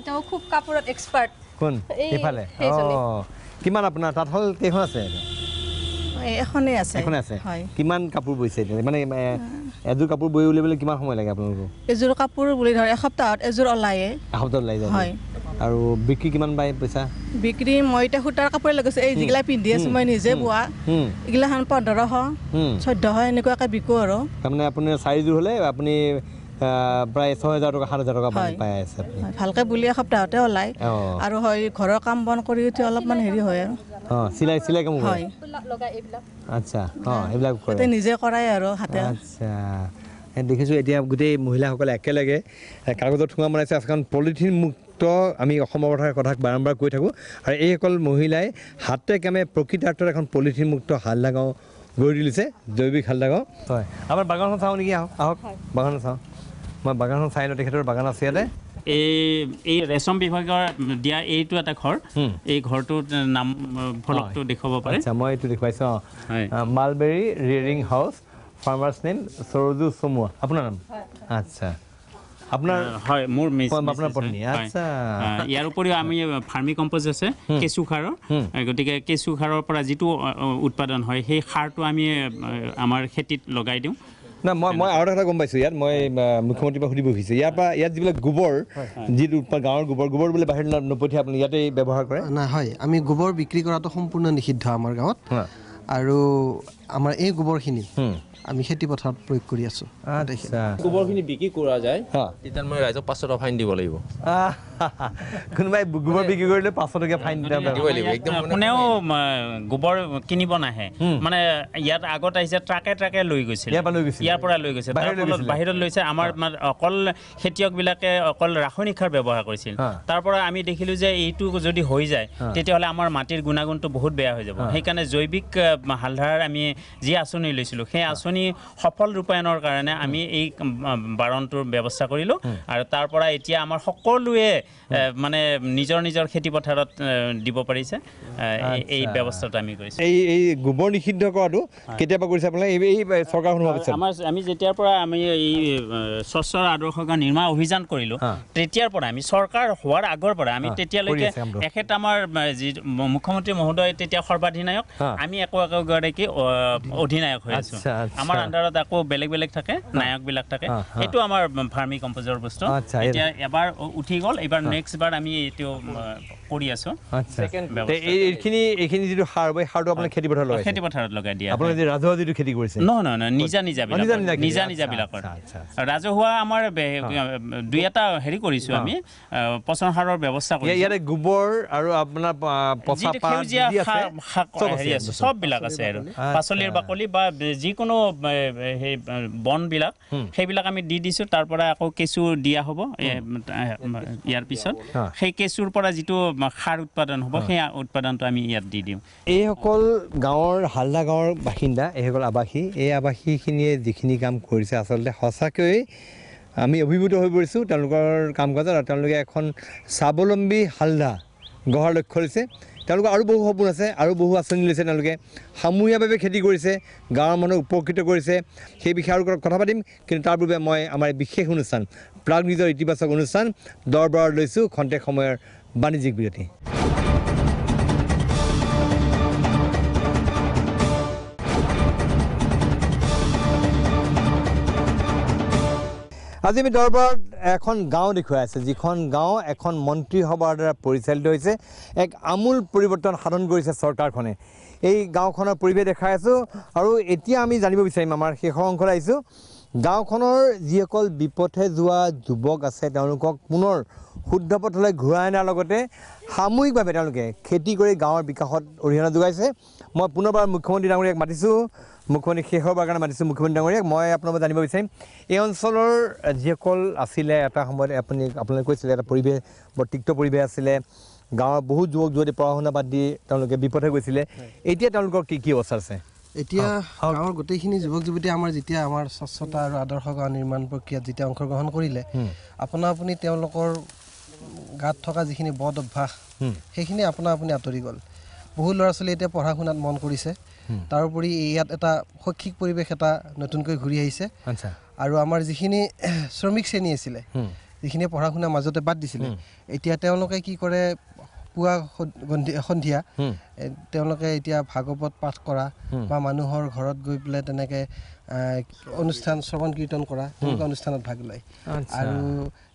তেওঁ খুব কাপোৰত এক্সপাৰ্ট কোন এইফালে কিমান আপোনাৰ তাঁতশাল কেইখন আছে এখনে আছে কিমান কাপোৰ বৈছে মানে এযোৰ কাপোৰ বৈ উলিয়াবলৈ কিমান সময় লাগে আপোনালোকৰ এযোৰ কাপোৰ বুলি ধৰ এসপ্তাহত এযোৰ ওলায়ে যায় হয় আৰু বিক্ৰী কিমান পায় পইচা বিক্ৰী মই এতিয়া সূতাৰ কাপোৰ লগাইছো এই যিগিলা পিন্ধি আছো মই নিজে বোৱা এগিলাখান 1500 1400 এনেকুৱাকৈ বিকো আৰু তাৰমানে আপুনি 4 যোৰ হ'লে আপুনি প্ৰায় 6000 টকা 7000 টকা পাই আছে ভালকৈ বুলি এসপ্তাহতে ওলায় আৰু হয় ঘৰৰ কাম বন কৰি উঠি অলপমান হেৰি হয় আৰু চিলাই কাম হয় আচ্ছা এইবিলাক কৰে নিজে কৰাই আৰু হাতে আচ্ছা দেখিছোঁ এতিয়া গোটেই মহিলাসকলে একেলগে কাগজত ঠোঙা বনাইছে এখন পলিথিন মুক্ত আমি অসমৰ কথা বাৰম্বাৰ কৈ থাকোঁ আৰু এইসকল মহিলাই হাতে কামে প্ৰকৃতাৰ্থত এখন পলিথিন মুক্ত হালদা গাঁও গঢ়ি তুলিছে জৈৱিক হালদা গাঁও হয় আমাৰ বাগানখন চাওঁ নেকি আহক বাগানখন চাওঁ মই বাগানখন চাই লওঁ তেখেতৰ বাগান আছে ইয়াতে এই ৰেচম বিভাগৰ দিয়া এইটো এটা ঘৰ এই ঘৰটোৰ নাম ফলকটো দেখুৱাব পাৰে আচ্ছা মই এইটো দেখুৱাইছোঁ mulberry ৰিয়েৰিং house farmers name Sarayu চমুৱা আপোনাৰ নাম আচ্ছা আপোনাৰ হয় মোৰ আপোনাৰ পত্নী আচ্ছা ইয়াৰ উপৰিও আমি ফাৰ্মি কম্পোজ আছে কেঁচু সাৰৰ গতিকে কেঁচু সাৰৰ পৰা যিটো উৎপাদন হয় সেই সাৰটো আমি আমাৰ খেতিত লগাই দিওঁ না মই আৰু এটা গম পাইছোঁ ইয়াত মই মুখ্যমন্ত্ৰীৰ পৰা সুধিব খুজিছোঁ ইয়াত যিবিলাক গোবৰ যিটো গাঁৱৰ গোবৰ বোলে বাহিৰত নপঠিয়াই আপুনি ইয়াতে ব্যৱহাৰ কৰে না হয় আমি গোবৰ বিক্ৰী কৰাটো সম্পূৰ্ণ নিষিদ্ধ আমাৰ গাঁৱত আৰু আমাৰ এই গোবৰখিনি আমি খেতি পথাৰত প্ৰয়োগ কৰি আছোঁ গোবৰখিনি বিক্ৰী কৰা যায় তেতিয়া মই ৰাইজক 500 টকা ফাইন দিব লাগিব কোনোবাই গোবৰ বিক্ৰী কৰিলে 500 টকা ফাইন দিব লাগিব একদম কোনেও গোবৰ কিনিব নাহে মানে ইয়াত আগত আহিছে ট্ৰাকে লৈ গৈছিল ইয়াৰ পৰা লৈ গৈছে বাহিৰত লৈছে আমাৰ অকল খেতিয়কবিলাকে অকল ৰাসায়নিক সাৰ ব্যৱহাৰ কৰিছিল তাৰ পৰা আমি দেখিলোঁ যে এইটো যদি হৈ যায় তেতিয়াহ'লে আমাৰ মাটিৰ গুণাগুণটো বহুত বেয়া হৈ যাব সেইকাৰণে জৈৱিক হালধাৰ আমি যি আঁচনি লৈছিলোঁ সেই আঁচনি সফল ৰূপায়ণৰ কাৰণে আমি এই বাৰণটোৰ ব্যৱস্থা কৰিলোঁ আৰু তাৰ পৰা এতিয়া আমাৰ সকলোৱে মানে নিজৰ খেতি পথাৰত দিব পাৰিছে এই ব্যৱস্থাটো আমি কৰিছোঁ এই গোবৰ নিষিদ্ধ কৰাটো কেতিয়াবা কৰিছে আপোনালোকে এই চৰকাৰখন আমি যেতিয়াৰ পৰা আমি এই স্বচ্ছ আদৰ্শ গাঁও নিৰ্মাণ অভিযান কৰিলোঁ তেতিয়াৰ পৰা আমি চৰকাৰ হোৱাৰ আগৰ পৰা আমি তেতিয়ালৈকে এখেত আমাৰ যি মুখ্যমন্ত্ৰী মহোদয় তেতিয়া সৰ্বাধিনায়ক আমি একোগৰাকী অধিনায়ক হৈ আছোঁ আমাৰ আণ্ডাৰত আকৌ বেলেগ থাকে নায়কবিলাক থাকে এইটো আমাৰ ফাৰ্মি কম্পোজৰ বস্তু এতিয়া এবাৰ উঠি গ'ল এইবাৰ নেক্সট বাৰ আমি এইটো কৰি আছোঁ আচ্ছা এইখিনি যিটো সাৰ বা সাৰটো আপোনাৰ খেতি পথাৰত লগাই খেতি পথাৰত লগাই দিয়া আপোনাৰ যে ৰাজহুৱা যিটো খেতি কৰিছে নহয় নিজাবিলাকৰ ৰাজহুৱা আমাৰ দুই এটা হেৰি কৰিছোঁ আমি পচন সাৰৰ ব্যৱস্থা কৰিছোঁ ইয়াতে গোবৰ আৰু আপোনাৰ পচা পাত হেৰি আছে চববিলাক আছে আৰু পাচলিৰ বাকলি বা যিকোনো সেই বনবিলাক সেইবিলাক আমি দি দিছোঁ তাৰ পৰা আকৌ কেঁচু দিয়া হ'ব ইয়াৰ পিছত সেই কেঁচুৰ পৰা যিটো সাৰ উৎপাদন হ'ব সেই উৎপাদনটো আমি ইয়াত দি দিওঁ এইসকল গাঁৱৰ হালদা গাঁৱৰ বাসিন্দা এইসকল আৱাসী এই আৱাসীখিনিয়ে যিখিনি কাম কৰিছে আচলতে সঁচাকৈ আমি অভিভূত হৈ পৰিছোঁ তেওঁলোকৰ কাম কাজত আৰু তেওঁলোকে এখন স্বাৱলম্বী হালদা গঢ়াৰ লক্ষ্য লৈছে তেওঁলোকৰ আৰু বহু সপোন আছে আৰু বহু আঁচনি লৈছে তেওঁলোকে সামূহিকভাৱে খেতি কৰিছে গাঁৱৰ মানুহক উপকৃত কৰিছে সেই বিষয়ে আৰু কথা পাতিম কিন্তু তাৰ পূৰ্বে মই আমাৰ বিশেষ অনুষ্ঠান প্ৰাগ নিউজৰ ইতিবাচক অনুষ্ঠান দৰবাৰত লৈছোঁ খন্তেক সময়ৰ বাণিজ্যিক বিৰতি আজি আমি দৰবাৰত এখন গাঁও দেখুৱাই আছে যিখন গাঁও এখন মন্ত্ৰীসভাৰ দ্বাৰা পৰিচালিত হৈছে এক আমূল পৰিৱৰ্তন সাধন কৰিছে চৰকাৰখনে এই গাঁওখনৰ পৰিৱেশ দেখাই আছোঁ আৰু এতিয়া আমি জানিব বিচাৰিম আমাৰ শেষৰ অংশলৈ আহিছোঁ গাঁওখনৰ যিসকল বিপথে যোৱা যুৱক আছে তেওঁলোকক পুনৰ শুদ্ধ পথলৈ ঘূৰাই অনাৰ লগতে সামূহিকভাৱে তেওঁলোকে খেতি কৰি গাঁৱৰ বিকাশত অৰিহণা যোগাইছে মই পুনৰবাৰ মুখ্যমন্ত্ৰী ডাঙৰীয়াক মাতিছোঁ মুখ্যমন্ত্ৰী শেষৰবাৰ কাৰণে মাতিছোঁ মুখ্যমন্ত্ৰী ডাঙৰীয়াক মই আপোনালোকক জানিব বিচাৰিম এই অঞ্চলৰ যিসকল আছিলে এটা সময়ত আপোনালোকে কৈছিলে এটা পৰিৱেশ বৰ তিক্ত পৰিৱেশ আছিলে গাঁৱৰ বহুত যুৱক যুৱতী পঢ়া শুনা বাদ দি তেওঁলোকে বিপথে গৈছিলে এতিয়া তেওঁলোকৰ কি অৱস্থা আছে এতিয়া গাঁৱৰ গোটেইখিনি যুৱক যুৱতী আমাৰ যেতিয়া আমাৰ স্বচ্ছতা আৰু আদৰ্শ গাঁও নিৰ্মাণ প্ৰক্ৰিয়াত যেতিয়া অংশগ্ৰহণ কৰিলে আপুনি তেওঁলোকৰ গাত থকা যিখিনি বদ অভ্যাস সেইখিনি আপুনি আঁতৰি গ'ল বহু ল'ৰা ছোৱালী এতিয়া পঢ়া শুনাত মন কৰিছে তাৰোপৰি ইয়াত এটা শৈক্ষিক পৰিৱেশ এটা নতুনকৈ ঘূৰি আহিছে আৰু আমাৰ যিখিনি শ্ৰমিক শ্ৰেণী আছিলে যিখিনি পঢ়া শুনা মাজতে বাদ দিছিলে এতিয়া তেওঁলোকে কি কৰে পুৱা সন্ধিয়া তেওঁলোকে এতিয়া ভাগৱত পাঠ কৰা বা মানুহৰ ঘৰত গৈ পেলাই তেনেকৈ অনুষ্ঠান শ্ৰৱণ কীৰ্তন কৰা তেনেকুৱা অনুষ্ঠানত ভাগ লয় আৰু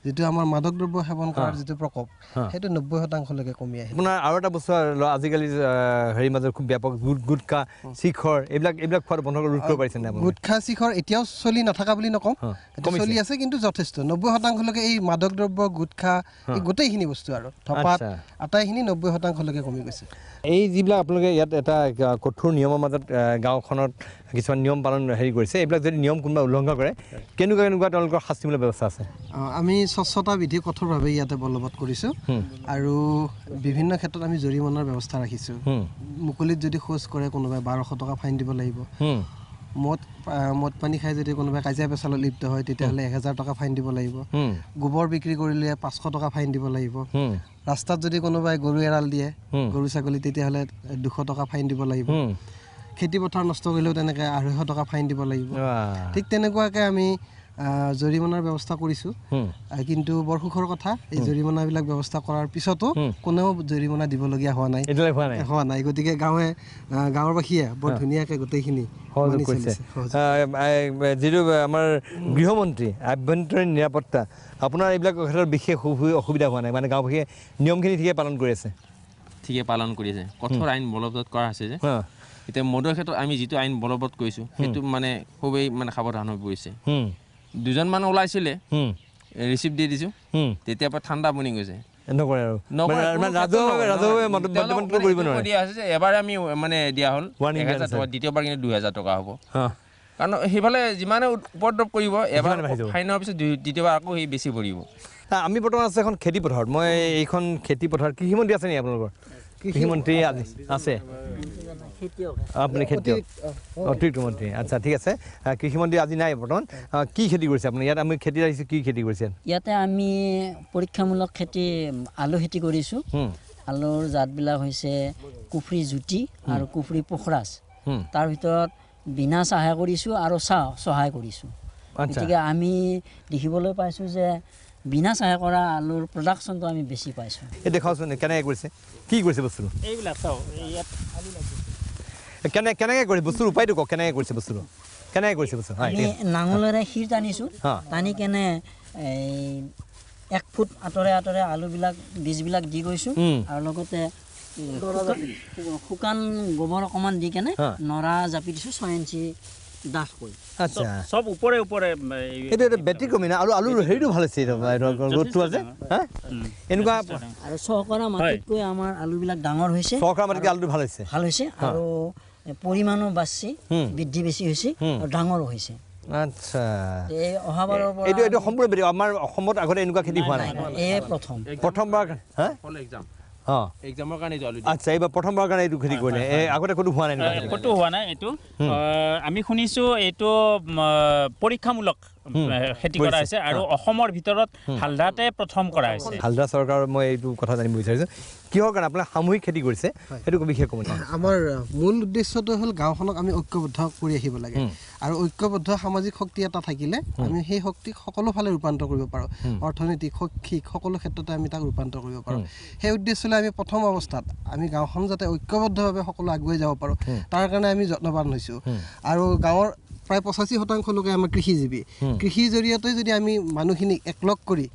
যিটো আমাৰ মাদক দ্ৰব্য সেৱন কৰাৰ যিটো প্ৰকোপ সেইটো 90% কমি আহে আপোনাৰ আৰু এটা বস্তু আজিকালি হেৰি মাজত খুব ব্যাপক গুটখা শিখৰ এইবিলাক খোৱাটো বন্ধ ৰোধ কৰিব পাৰিছে নে গুটখা শিখৰ এতিয়াও চলি নাথাকা বুলি নকওঁ চলি আছে কিন্তু যথেষ্ট 90% এই মাদক দ্ৰব্য গুটখা এই গোটেইখিনি বস্তু আৰু থপাত আটাইখিনি 90% কমি গৈছে এই যিবিলাক আপোনালোকে ইয়াত এটা কঠোৰ নিয়মৰ মাজত গাঁওখনত কিছুমান নিয়ম পালন হেৰি কৰিছে এইবিলাক যদি নিয়ম কোনোবা উলংঘন কৰে কেনেকুৱা তেওঁলোকৰ শাস্তিমূলক ব্যৱস্থা আছে আমি স্বচ্ছতা বিধি কঠোৰভাৱে ইয়াতে বলবৎ কৰিছোঁ আৰু বিভিন্ন ক্ষেত্ৰত আমি জৰিমনাৰ ব্যৱস্থা ৰাখিছোঁ মুকলিত যদি শৌচ কৰে কোনোবাই 1200 টকা ফাইন দিব লাগিব মদ পানী খাই যদি কোনোবাই কাজিয়া পেচালত লিপ্ত হয় তেতিয়াহ'লে 1000 টকা ফাইন দিব লাগিব গোবৰ বিক্ৰী কৰিলে 500 টকা ফাইন দিব লাগিব ৰাস্তাত যদি কোনোবাই গৰু এৰাল দিয়ে গৰু ছাগলী তেতিয়াহ'লে 200 টকা ফাইন দিব লাগিব খেতি পথাৰ নষ্ট কৰিলেও তেনেকৈ 250 টকা ফাইন দিব লাগিব ঠিক তেনেকুৱাকৈ আমি জৰিমনাৰ ব্যৱস্থা কৰিছোঁ কিন্তু বৰ সুখৰ কথা এই জৰিমনাবিলাক ব্যৱস্থা কৰাৰ পিছতো কোনেও জৰিমনা দিবলগীয়া হোৱা নাই গতিকে গাঁৱৰবাসীয়ে বৰ ধুনীয়াকৈ গোটেইখিনি সহযোগ কৰিছে যিটো আমাৰ গৃহমন্ত্ৰী আভ্যন্তৰীণ নিৰাপত্তা আপোনাৰ এইবিলাক ক্ষেত্ৰত বিশেষ অসুবিধা হোৱা নাই মানে গাঁওবাসীয়ে নিয়মখিনি ঠিকে পালন কৰি আছে ঠিকে পালন কৰি আছে কঠোৰ আইন বলবৎ কৰা হৈছে যে এতিয়া মদৰ ক্ষেত্ৰত আমি যিটো আইন বলবৎ কৰিছোঁ সেইটো মানে খুবেই মানে সাৱধান হৈ পৰিছে 2জন মানুহ ওলাইছিলে ৰিচিপ্ট দি দিছোঁ তেতিয়াৰ পৰা ঠাণ্ডা বনি গৈছে নকৰে আৰু এবাৰ আমি মানে দিয়া হ'ল 1000 টকা দ্বিতীয়বাৰ কিন্তু 2000 টকা হ'ব কাৰণ সেইফালে যিমানে উপদ্ৰৱ কৰিব এবাৰ ফাইনৰ পিছত দ্বিতীয়বাৰ আকৌ সেই বেছি পৰিব আমি বৰ্তমান আছে এখন খেতি পথাৰত মই এইখন খেতি পথাৰ কৃষিমন্ত্ৰী আছে নেকি আপোনালোকৰ কৃষিমন্ত্ৰী আছে আপুনি খেতিয়ক অতিৰিক্ত মন্ত্ৰী আচ্ছা ঠিক আছে কৃষিমন্ত্ৰী আজি নাই বৰ্তমান কি খেতি কৰিছে আপুনি ইয়াত আমি খেতি আহিছোঁ কি খেতি কৰিছে ইয়াতে আমি পৰীক্ষামূলক খেতি আলু খেতি কৰিছোঁ আলুৰ জাতবিলাক হৈছে কুফৰি জুতি আৰু কুফৰি পোখৰাজ তাৰ ভিতৰত বিনা চাহে কৰিছোঁ আৰু চহাই কৰিছোঁ গতিকে আমি দেখিবলৈ পাইছোঁ যে বিনা চাহে কৰা আলুৰ প্ৰডাকশ্যনটো আমি বেছি পাইছোঁ এই দেখাওঁচোন কেনেকৈ কৰিছে কি কৰিছে বস্তুটো এইবিলাক চাওঁ ইয়াত কেনেকৈ কৰিছে বস্তুৰ উপায়টো কওক কেনেকৈ কৰিছে বস্তুটো কেনেকৈ কৰিছে বস্তু আমি নাঙলেৰে শিৰ টানিছোঁ টানি কেনে এই 1 ফুট আঁতৰে আঁতৰে আলুবিলাক বীজবিলাক দি গৈছোঁ আৰু লগতে শুকান গোবৰ অকণমান দি কেনে নৰা জাপি দিছোঁ 6 ইঞ্চি ডাঠকৈ। আচ্ছা সব উপৰে উপৰে এইটো এটা বেটি কমি না আৰু হেৰিটো ভাল আছে ৰ'দটো আছে এনেকুৱা আৰু চহকৰা মাটিতকৈ আমাৰ আলুবিলাক ডাঙৰ হৈছে। চহকৰা মাটিতকৈ আলুটো ভাল হৈছে আৰু পৰিমাণো বাঢ়িছে, বৃদ্ধি বেছি হৈছে আৰু ডাঙৰো হৈছে। আচ্ছা এই অহাবাৰৰ পৰা এইটো সম্পূৰ্ণ বেলেগ। আমাৰ অসমত আগতে এনেকুৱা খেতি হোৱা নাই, এই প্ৰথমবাৰ হা এক্সামৰ কাৰণে আচ্ছা এইবাৰ প্ৰথমবাৰ কাৰণে এইটো খেতি কৰিলে, আগতে ক'তো হোৱা নাই? ক'তো হোৱা নাই এইটো। আমি শুনিছোঁ এইটো পৰীক্ষামূলক খেতি কৰা হৈছে আৰু অসমৰ ভিতৰত হালদাতে প্ৰথম কৰা হৈছে। হালদা চৰকাৰৰ মই এইটো কথা জানিব বিচাৰিছোঁ, কিহৰ কাৰণে আপোনালোকে সামূহিক খেতি কৰিছে সেইটো বিশেষ ক'ব নেকি? আমাৰ মূল উদ্দেশ্যটো হ'ল গাঁওখনক আমি ঐক্যবদ্ধ কৰি ৰাখিব লাগে আৰু ঐক্যবদ্ধ সামাজিক শক্তি এটা থাকিলে আমি সেই শক্তিক সকলো ফালে ৰূপান্তৰ কৰিব পাৰোঁ, অৰ্থনৈতিক শৈক্ষিক সকলো ক্ষেত্ৰতে আমি তাক ৰূপান্তৰ কৰিব পাৰোঁ। সেই উদ্দেশ্যলৈ আমি প্ৰথম অৱস্থাত আমি গাঁওখন যাতে ঐক্যবদ্ধভাৱে সকলো আগুৱাই যাব পাৰোঁ তাৰ কাৰণে আমি যত্নৱান হৈছোঁ। আৰু গাঁৱৰ প্ৰায় 85% লোকে আমাৰ কৃষিজীৱী। কৃষিৰ জৰিয়তে যদি আমি মানুহখিনিক একলগ কৰি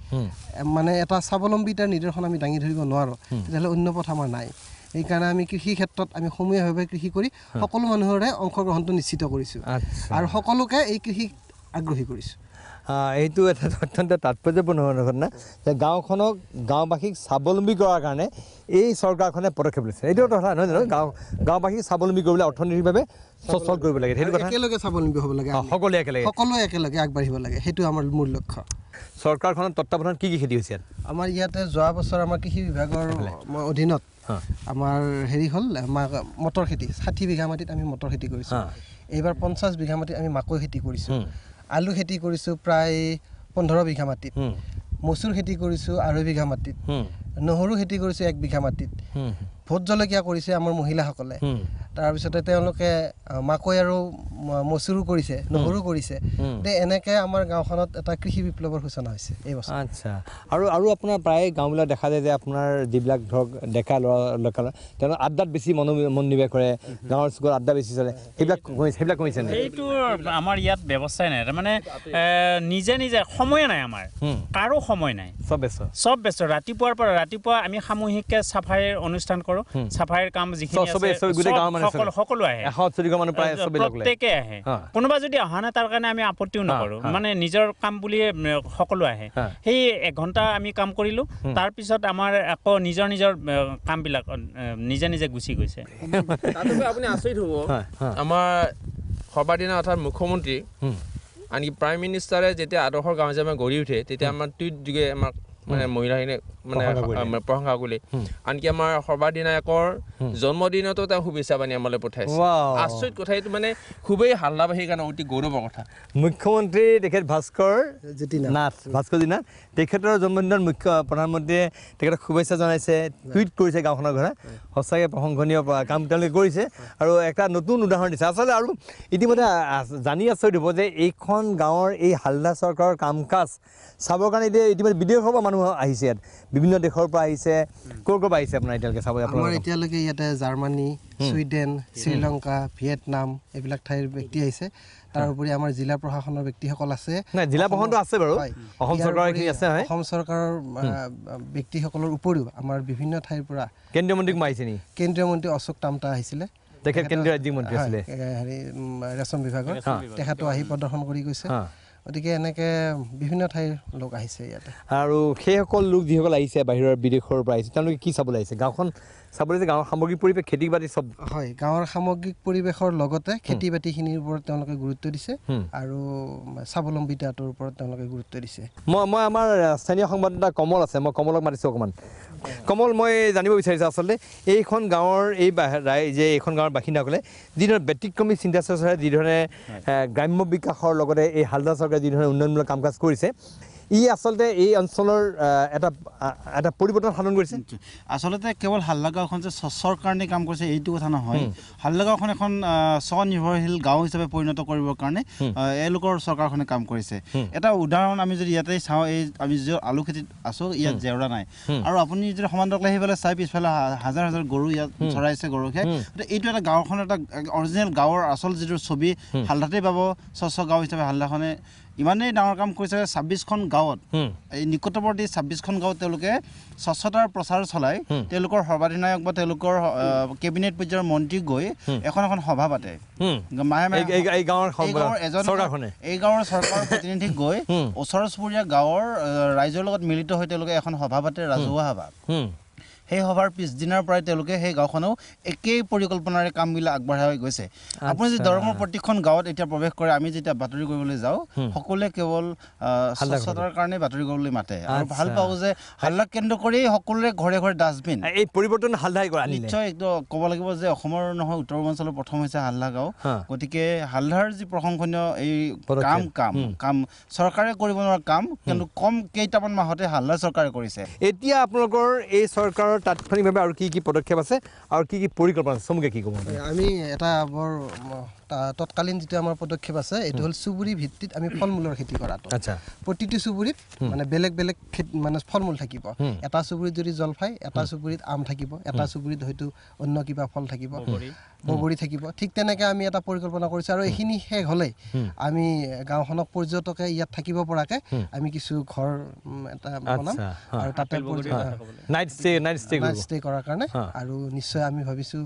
মানে এটা স্বাৱলম্বিতাৰ নিদৰ্শন আমি দাঙি ধৰিব নোৱাৰোঁ তেতিয়াহ'লে অন্য পথ আমাৰ নাই। সেইকাৰণে আমি কৃষি ক্ষেত্ৰত আমি সমূহীয়াভাৱে কৃষি কৰি সকলো মানুহৰে অংশগ্ৰহণটো নিশ্চিত কৰিছোঁ আৰু সকলোকে এই কৃষিক আগ্ৰহী কৰিছোঁ। এইটো এটা অত্যন্ত তাৎপৰ্যপূৰ্ণ ঘটনা যে গাঁওখনক গাঁওবাসীক স্বাৱলম্বী কৰাৰ কাৰণে এই চৰকাৰখনে পদক্ষেপ লৈছে। এইটো কথা নহয় জানো? গাঁওবাসীক স্বাৱলম্বী কৰিবলৈ অৰ্থনৈতিকভাৱে সচল কৰিব লাগে, সেইটো কথা একেলগে স্বাৱলম্বী হ'ব লাগে, সকলোৱে একেলগে আগবাঢ়িব লাগে, সেইটো আমাৰ মূল লক্ষ্য। চৰকাৰখনৰ তত্বাৱধানত কি খেতি হৈছে ইয়াত? আমাৰ ইয়াতে যোৱা বছৰ আমাৰ কৃষি বিভাগৰ অধীনত আমাৰ হেৰি হ'ল মটৰ খেতি 60 বিঘা মাটিত আমি মটৰ খেতি কৰিছোঁ। এইবাৰ 50 বিঘা মাটিত আমি মাকৈ খেতি কৰিছোঁ। আলু খেতি কৰিছোঁ প্ৰায় 15 বিঘা মাটিত, মচুৰ খেতি কৰিছোঁ 2.5 বিঘা মাটিত, নহৰু খেতি কৰিছোঁ 1 বিঘা মাটিত, ভোট জলকীয়া কৰিছে আমাৰ মহিলাসকলে। তাৰপিছতে তেওঁলোকে মাকৈ আৰু মচুৰো কৰিছে, নহৰু কৰিছে। এনেকৈ আমাৰ গাঁওখনত এটা কৃষি বিপ্লৱৰ সূচনা হৈছে এই বছৰ। আচ্ছা আৰু আপোনাৰ প্ৰায় গাঁওবিলাক দেখা যায় যে আপোনাৰ যিবিলাক ধৰক ডেকা ল'ৰা তেওঁলোক আড্ডাত বেছি মনোনিৱেশ কৰে, গাঁৱৰ চুকত আড্ডা বেছি চলে, সেইবিলাক কমিছে নাই? এইটো আমাৰ ইয়াত ব্যৱস্থাই নাই, তাৰমানে নিজে নিজে সময়ে নাই, আমাৰ কাৰো সময় নাই, চব ব্যস্ত। ৰাতিপুৱা আমি সামূহিককৈ চাফাইৰ অনুষ্ঠান কৰোঁ, চাফাইৰ কাম যিখিনি সকলো আহে, প্ৰত্যেকে আহে। কোনোবা যদি অহা নাই তাৰ কাৰণে আমি আপত্তিও নকৰোঁ, মানে নিজৰ কাম বুলি সকলো আহে। সেই 1 ঘণ্টা আমি কাম কৰিলোঁ, তাৰপিছত আমাৰ আকৌ নিজৰ কামবিলাক নিজে নিজে গুচি গৈছে। আপুনি আচৰিত হ'ব, আমাৰ সৰ্বাধিনায়ক অৰ্থাৎ মুখ্যমন্ত্ৰী আনকি প্ৰাইম মিনিষ্টাৰে যেতিয়া আদৰ্শৰ গাঁও হিচাপে গঢ়ি উঠে তেতিয়া আমাৰ টুইট যোগে আমাক মানে মহিলাখিনি মানে প্ৰশংসা কৰিলে। আনকি আমাৰ সৰ্বাধিনায়কৰ জন্মদিনতো তেওঁ শুভেচ্ছা বাণী আমালৈ পঠাইছে। আচৰিত কথা, এইটো মানে খুবেই হাল্লাবাহীৰ কাৰণে অতি গৌৰৱৰ কথা। মুখ্যমন্ত্ৰী তেখেত ভাস্কৰজী নাথ তেখেতৰ জন্মদিনত প্ৰধানমন্ত্ৰীয়ে তেখেতক শুভেচ্ছা জনাইছে, টুইট কৰিছে গাঁওখনৰ ঘৰে। সঁচাকৈ প্ৰশংসনীয় কাম তেওঁলোকে কৰিছে আৰু এটা নতুন উদাহৰণ দিছে। আচলতে আৰু ইতিমধ্যে জানি আচৰিত হ'ব যে এইখন গাঁৱৰ এই হালদা চৰকাৰৰ কাম কাজ চাবৰ কাৰণে ইতিমধ্যে বিদেশৰ পৰা মানুহ আহিছে, ইয়াত বিভিন্ন দেশৰ পৰা আহিছে। ক'ৰ পৰা আহিছে আপোনাৰ এতিয়ালৈকে চাব? আমাৰ এতিয়ালৈকে ইয়াতে জাৰ্মানী, ছুইডেন, শ্ৰীলংকা, ভিয়েটনাম এইবিলাক ঠাইৰ ব্যক্তি আহিছে। তাৰোপৰি আমাৰ জিলা প্ৰশাসনৰ ব্যক্তিসকল আছে। জিলা প্ৰশাসনটো আছে বাৰু, অসম চৰকাৰৰ আছে। অসম চৰকাৰৰ ব্যক্তিসকলৰ উপৰিও আমাৰ বিভিন্ন ঠাইৰ পৰা কেন্দ্ৰীয় মন্ত্ৰীক মাৰিছে নেকি? কেন্দ্ৰীয় মন্ত্ৰী অশোক টামটা আহিছিলে, তেখেত কেন্দ্ৰীয় ৰাজ্যিক মন্ত্ৰী আছিলে ৰেচম বিভাগৰ, তেখেতো আহি প্ৰদৰ্শন কৰি গৈছে। গতিকে এনেকৈ বিভিন্ন ঠাইৰ লোক আহিছে ইয়াতে। আৰু সেইসকল লোক যিসকল আহিছে বাহিৰৰ বিদেশৰ পৰা আহিছে তেওঁলোকে কি চাবলৈ আহিছে? গাঁওখন চাবলৈ যে গাঁৱৰ সামগ্ৰিক পৰিৱেশ, খেতি বাতি চব? হয়, গাঁৱৰ সামগ্ৰিক পৰিৱেশৰ লগতে খেতি বাতিখিনিৰ ওপৰত তেওঁলোকে গুৰুত্ব দিছে আৰু স্বাৱলম্বিতাটোৰ ওপৰত তেওঁলোকে গুৰুত্ব দিছে। মই আমাৰ স্থানীয় সংবাদদাতা কমল আছে, মই কমলক মাতিছোঁ অকণমান। কমল, মই জানিব বিচাৰিছোঁ আচলতে এইখন গাঁৱৰ এইখন গাঁৱৰ বাসিন্দাসকলে যিধৰণে ব্যতিক্ৰমী চিন্তা চৰ্চাৰে যিধৰণে গ্ৰাম্য বিকাশৰ লগতে এই হালদা চৰকাৰে যিধৰণে উন্নয়নমূলক কাম কাজ কৰিছে, ই আচলতে এই অঞ্চলৰ এটা পৰিৱৰ্তন সাধন কৰিছে। আচলতে কেৱল হালদা গাঁওখন যে স্বচ্ছৰ কাৰণে কাম কৰিছে এইটো কথা নহয়। হালদা গাঁওখন এখন স্বনিৰ্ভৰশীল গাঁও হিচাপে পৰিণত কৰিবৰ কাৰণে এওঁলোকৰ চৰকাৰখনে কাম কৰিছে। এটা উদাহৰণ আমি যদি ইয়াতে চাওঁ, আমি যি আলু খেতিত আছোঁ, ইয়াত জেওৰা নাই, আৰু আপুনি যদি সমান্তৰালকৈ সেইফালে চাই পিছফালে হাজাৰ হাজাৰ গৰু ইয়াত চৰাইছে, গৰখীয়াই। এইটো এটা গাঁওখনৰ এটা অৰিজিনেল গাঁৱৰ আচল যিটো ছবি হালদাতেই পাব। স্বচ্ছ গাঁও হিচাপে হালদাখনে ইমানেই ডাঙৰ কাম কৰিছে 26খন গাঁৱত এই নিকটৱৰ্তী 26খন গাঁৱত তেওঁলোকে স্বচ্ছতাৰ প্ৰচাৰ চলাই তেওঁলোকৰ সৰ্বাধিনায়ক বা তেওঁলোকৰ কেবিনেট পৰ্যায়ৰ মন্ত্ৰী গৈ এখন সভা পাতে এই গাঁৱৰ চৰকাৰৰ প্ৰতিনিধি গৈ ওচৰ চুবুৰীয়া গাঁৱৰ ৰাইজৰ লগত মিলিত হৈ তেওঁলোকে এখন সভা পাতে ৰাজহুৱা সভা সেই সভাৰ পিছদিনাৰ পৰাই তেওঁলোকে সেই গাঁওখনেও একেই পৰিকল্পনাৰে কামবিলাক আগবঢ়াই গৈছে আপুনি যদি দৰঙৰ প্ৰতিখন গাঁৱত এতিয়া প্ৰৱেশ কৰে আমি যেতিয়া বাতৰি কৰিবলৈ যাওঁ সকলোৱে কেৱল স্বচ্ছতাৰ কাৰণে বাতৰি কৰিবলৈ মাতে আৰু ভাল পাওঁ যে হাল্লাক কেন্দ্ৰ কৰি সকলোৰে ঘৰে ঘৰে ডাষ্টবিন এই পৰিৱৰ্তন হালধাই কৰা নিশ্চয় একদম ক'ব লাগিব যে অসমৰ নহয় উত্তৰ পূৰ্বাঞ্চলৰ প্ৰথম হৈছে হাল্লা গাঁও গতিকে হাল্লাৰ যি প্ৰশংসনীয় এই কাম চৰকাৰে কৰিব নোৱাৰা কাম কিন্তু কম কেইটামান মাহতে হাল্লা চৰকাৰে কৰিছে এতিয়া আপোনালোকৰ এই চৰকাৰৰ তাৎক্ষণিকভাৱে আৰু কি পদক্ষেপ আছে আৰু কি পৰিকল্পনা আছে চমুকে কি ক'ব আমি এটা বৰ তৎকালীন যিটো আমাৰ পদক্ষেপ আছে এইটো হ'ল চুবুৰী ভিত্তিত আমি ফল মূলৰ খেতি কৰাটো প্ৰতিটো চুবুৰীত মানে বেলেগ বেলেগ মানে ফল মূল থাকিব এটা চুবুৰীত যদি জলফাই এটা চুবুৰীত আম থাকিব এটা চুবুৰীত হয়তো অন্য কিবা ফল থাকিব বগৰী থাকিব ঠিক তেনেকৈ আমি এটা পৰিকল্পনা কৰিছোঁ আৰু এইখিনি শেষ হ'লেই আমি গাঁওখনক পৰ্যটকে ইয়াত থাকিব পৰাকৈ আমি কিছু ঘৰ এটা বনাম আৰু তাতে নাইট ষ্টে কৰাৰ কাৰণে আৰু নিশ্চয় আমি ভাবিছোঁ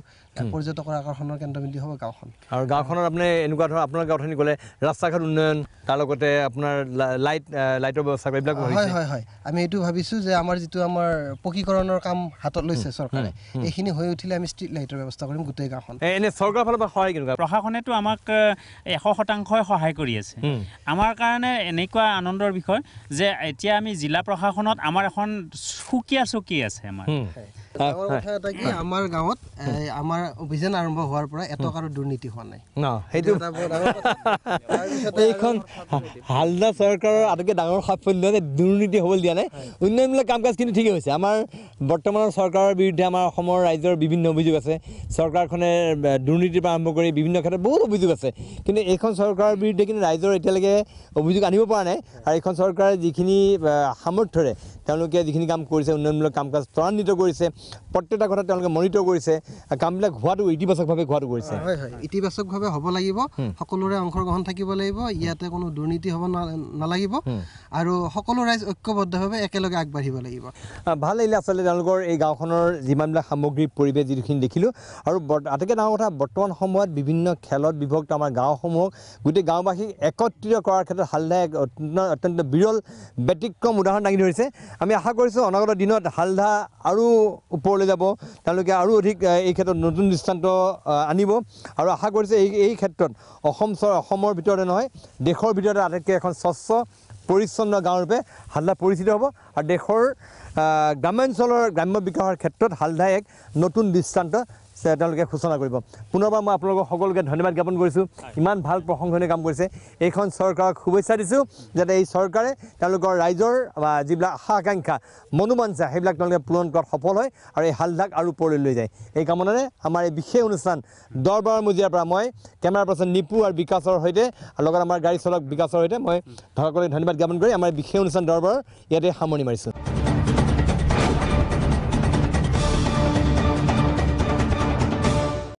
পৰ্যটকৰ আকৰ্ষণৰ কেন্দ্ৰবিন্দু হ'ব গাঁওখন আৰু গাঁওখনত আপুনি এনেকুৱা ধৰণৰ আপোনালোকে অথনি ক'লে ৰাস্তা ঘাট উন্নয়ন তাৰ লগতে আপোনাৰ লাইটৰ ব্যৱস্থা এইবিলাক হয় আমি এইটো ভাবিছোঁ যে আমাৰ যিটো আমাৰ পকীকৰণৰ কাম হাতত লৈছে চৰকাৰে এইখিনি হৈ উঠিলে আমি ষ্ট্ৰীট লাইটৰ ব্যৱস্থা কৰিম গোটেই গাঁওখন এনে চৰকাৰৰ ফালৰ পৰা সহায় কেনেকুৱা প্ৰশাসনেতো আমাক 100% সহায় কৰি আছে আমাৰ কাৰণে এনেকুৱা আনন্দৰ বিষয় যে এতিয়া আমি জিলা প্ৰশাসনত আমাৰ এখন সুকীয়া চকী আছে আমাৰ ডাঙৰ কথা এটা কি আমাৰ গাঁৱত আমাৰ অভিযান আৰম্ভ হোৱাৰ পৰা এটকাৰো দুৰ্নীতি হোৱা নাই সেইটো এইখন হালদা চৰকাৰৰ আটাইতকৈ ডাঙৰ সাফল্য যে দুৰ্নীতি হ'বলৈ দিয়া নাই উন্নয়নমূলক কাম কাজ কিন্তু ঠিকেই হৈছে আমাৰ বৰ্তমানৰ চৰকাৰৰ বিৰুদ্ধে আমাৰ অসমৰ ৰাইজৰ বিভিন্ন অভিযোগ আছে চৰকাৰখনে দুৰ্নীতিৰ পৰা আৰম্ভ কৰি বিভিন্ন ক্ষেত্ৰত বহুত অভিযোগ আছে কিন্তু এইখন চৰকাৰৰ বিৰুদ্ধে কিন্তু ৰাইজৰ এতিয়ালৈকে অভিযোগ আনিব পৰা নাই আৰু এইখন চৰকাৰে যিখিনি সামৰ্থ্যৰে তেওঁলোকে যিখিনি কাম কৰিছে উন্নয়নমূলক কাম কাজ ত্বৰান্বিত কৰিছে প্ৰত্যেকটা কথা তেওঁলোকে মনিটৰ কৰিছে কামবিলাক হোৱাটো ইতিবাচকভাৱে হোৱাটো কৰিছে হয় ইতিবাচকভাৱে হ'ব লাগিব সকলোৰে অংশগ্ৰহণ থাকিব লাগিব ইয়াতে কোনো দুৰ্নীতি হ'ব নালাগিব আৰু সকলো ৰাইজ ঐক্যবদ্ধভাৱে একেলগে আগবাঢ়িব লাগিব ভাল লাগিলে আচলতে তেওঁলোকৰ এই গাঁওখনৰ যিমানবিলাক সামগ্ৰিক পৰিৱেশ যিখিনি দেখিলোঁ আৰু আটাইতকৈ ডাঙৰ কথা বৰ্তমান সময়ত বিভিন্ন খেলত বিভক্ত আমাৰ গাঁওসমূহক গোটেই গাঁওবাসীক একত্ৰিত কৰাৰ ক্ষেত্ৰত হালদাই এক অত্যন্ত বিৰল ব্যতিক্ৰম উদাহৰণ দাঙি ধৰিছে আমি আশা কৰিছোঁ অনাগত দিনত হালদা আৰু ওপৰলৈ যাব তেওঁলোকে আৰু অধিক এই ক্ষেত্ৰত নতুন দৃষ্টান্ত আনিব আৰু আশা কৰিছে এই ক্ষেত্ৰত অসমৰ ভিতৰতে নহয় দেশৰ ভিতৰতে আটাইতকৈ এখন স্বচ্ছ পৰিচ্ছন্ন গাঁওৰূপে হালদা পৰিচিত হ'ব আৰু দেশৰ গ্ৰাম্যাঞ্চলৰ গ্ৰাম্য বিকাশৰ ক্ষেত্ৰত হালদাই এক নতুন দৃষ্টান্ত তেওঁলোকে সূচনা কৰিব পুনৰবাৰ মই আপোনালোকক সকলোকে ধন্যবাদ জ্ঞাপন কৰিছোঁ ইমান ভাল প্ৰশংসনীয় কাম কৰিছে এইখন চৰকাৰক শুভেচ্ছা দিছোঁ যাতে এই চৰকাৰে তেওঁলোকৰ ৰাইজৰ যিবিলাক আশা আকাংক্ষা মনোবাঞ্ছা সেইবিলাক তেওঁলোকে পূৰণ কৰাত সফল হয় আৰু এই হালদাক আৰু ওপৰলৈ লৈ যায় এই কামনাৰে আমাৰ এই বিশেষ অনুষ্ঠান দৰবাৰ মজিয়াৰ পৰা মই কেমেৰা পাৰ্চন নিপু আৰু বিকাশৰ সৈতে আৰু লগত আমাৰ গাড়ী চালক বিকাশৰ সৈতে মই সকলোকে ধন্যবাদ জ্ঞাপন কৰি আমাৰ বিশেষ অনুষ্ঠান দৰবাৰ ইয়াতে সামৰণি মাৰিছোঁ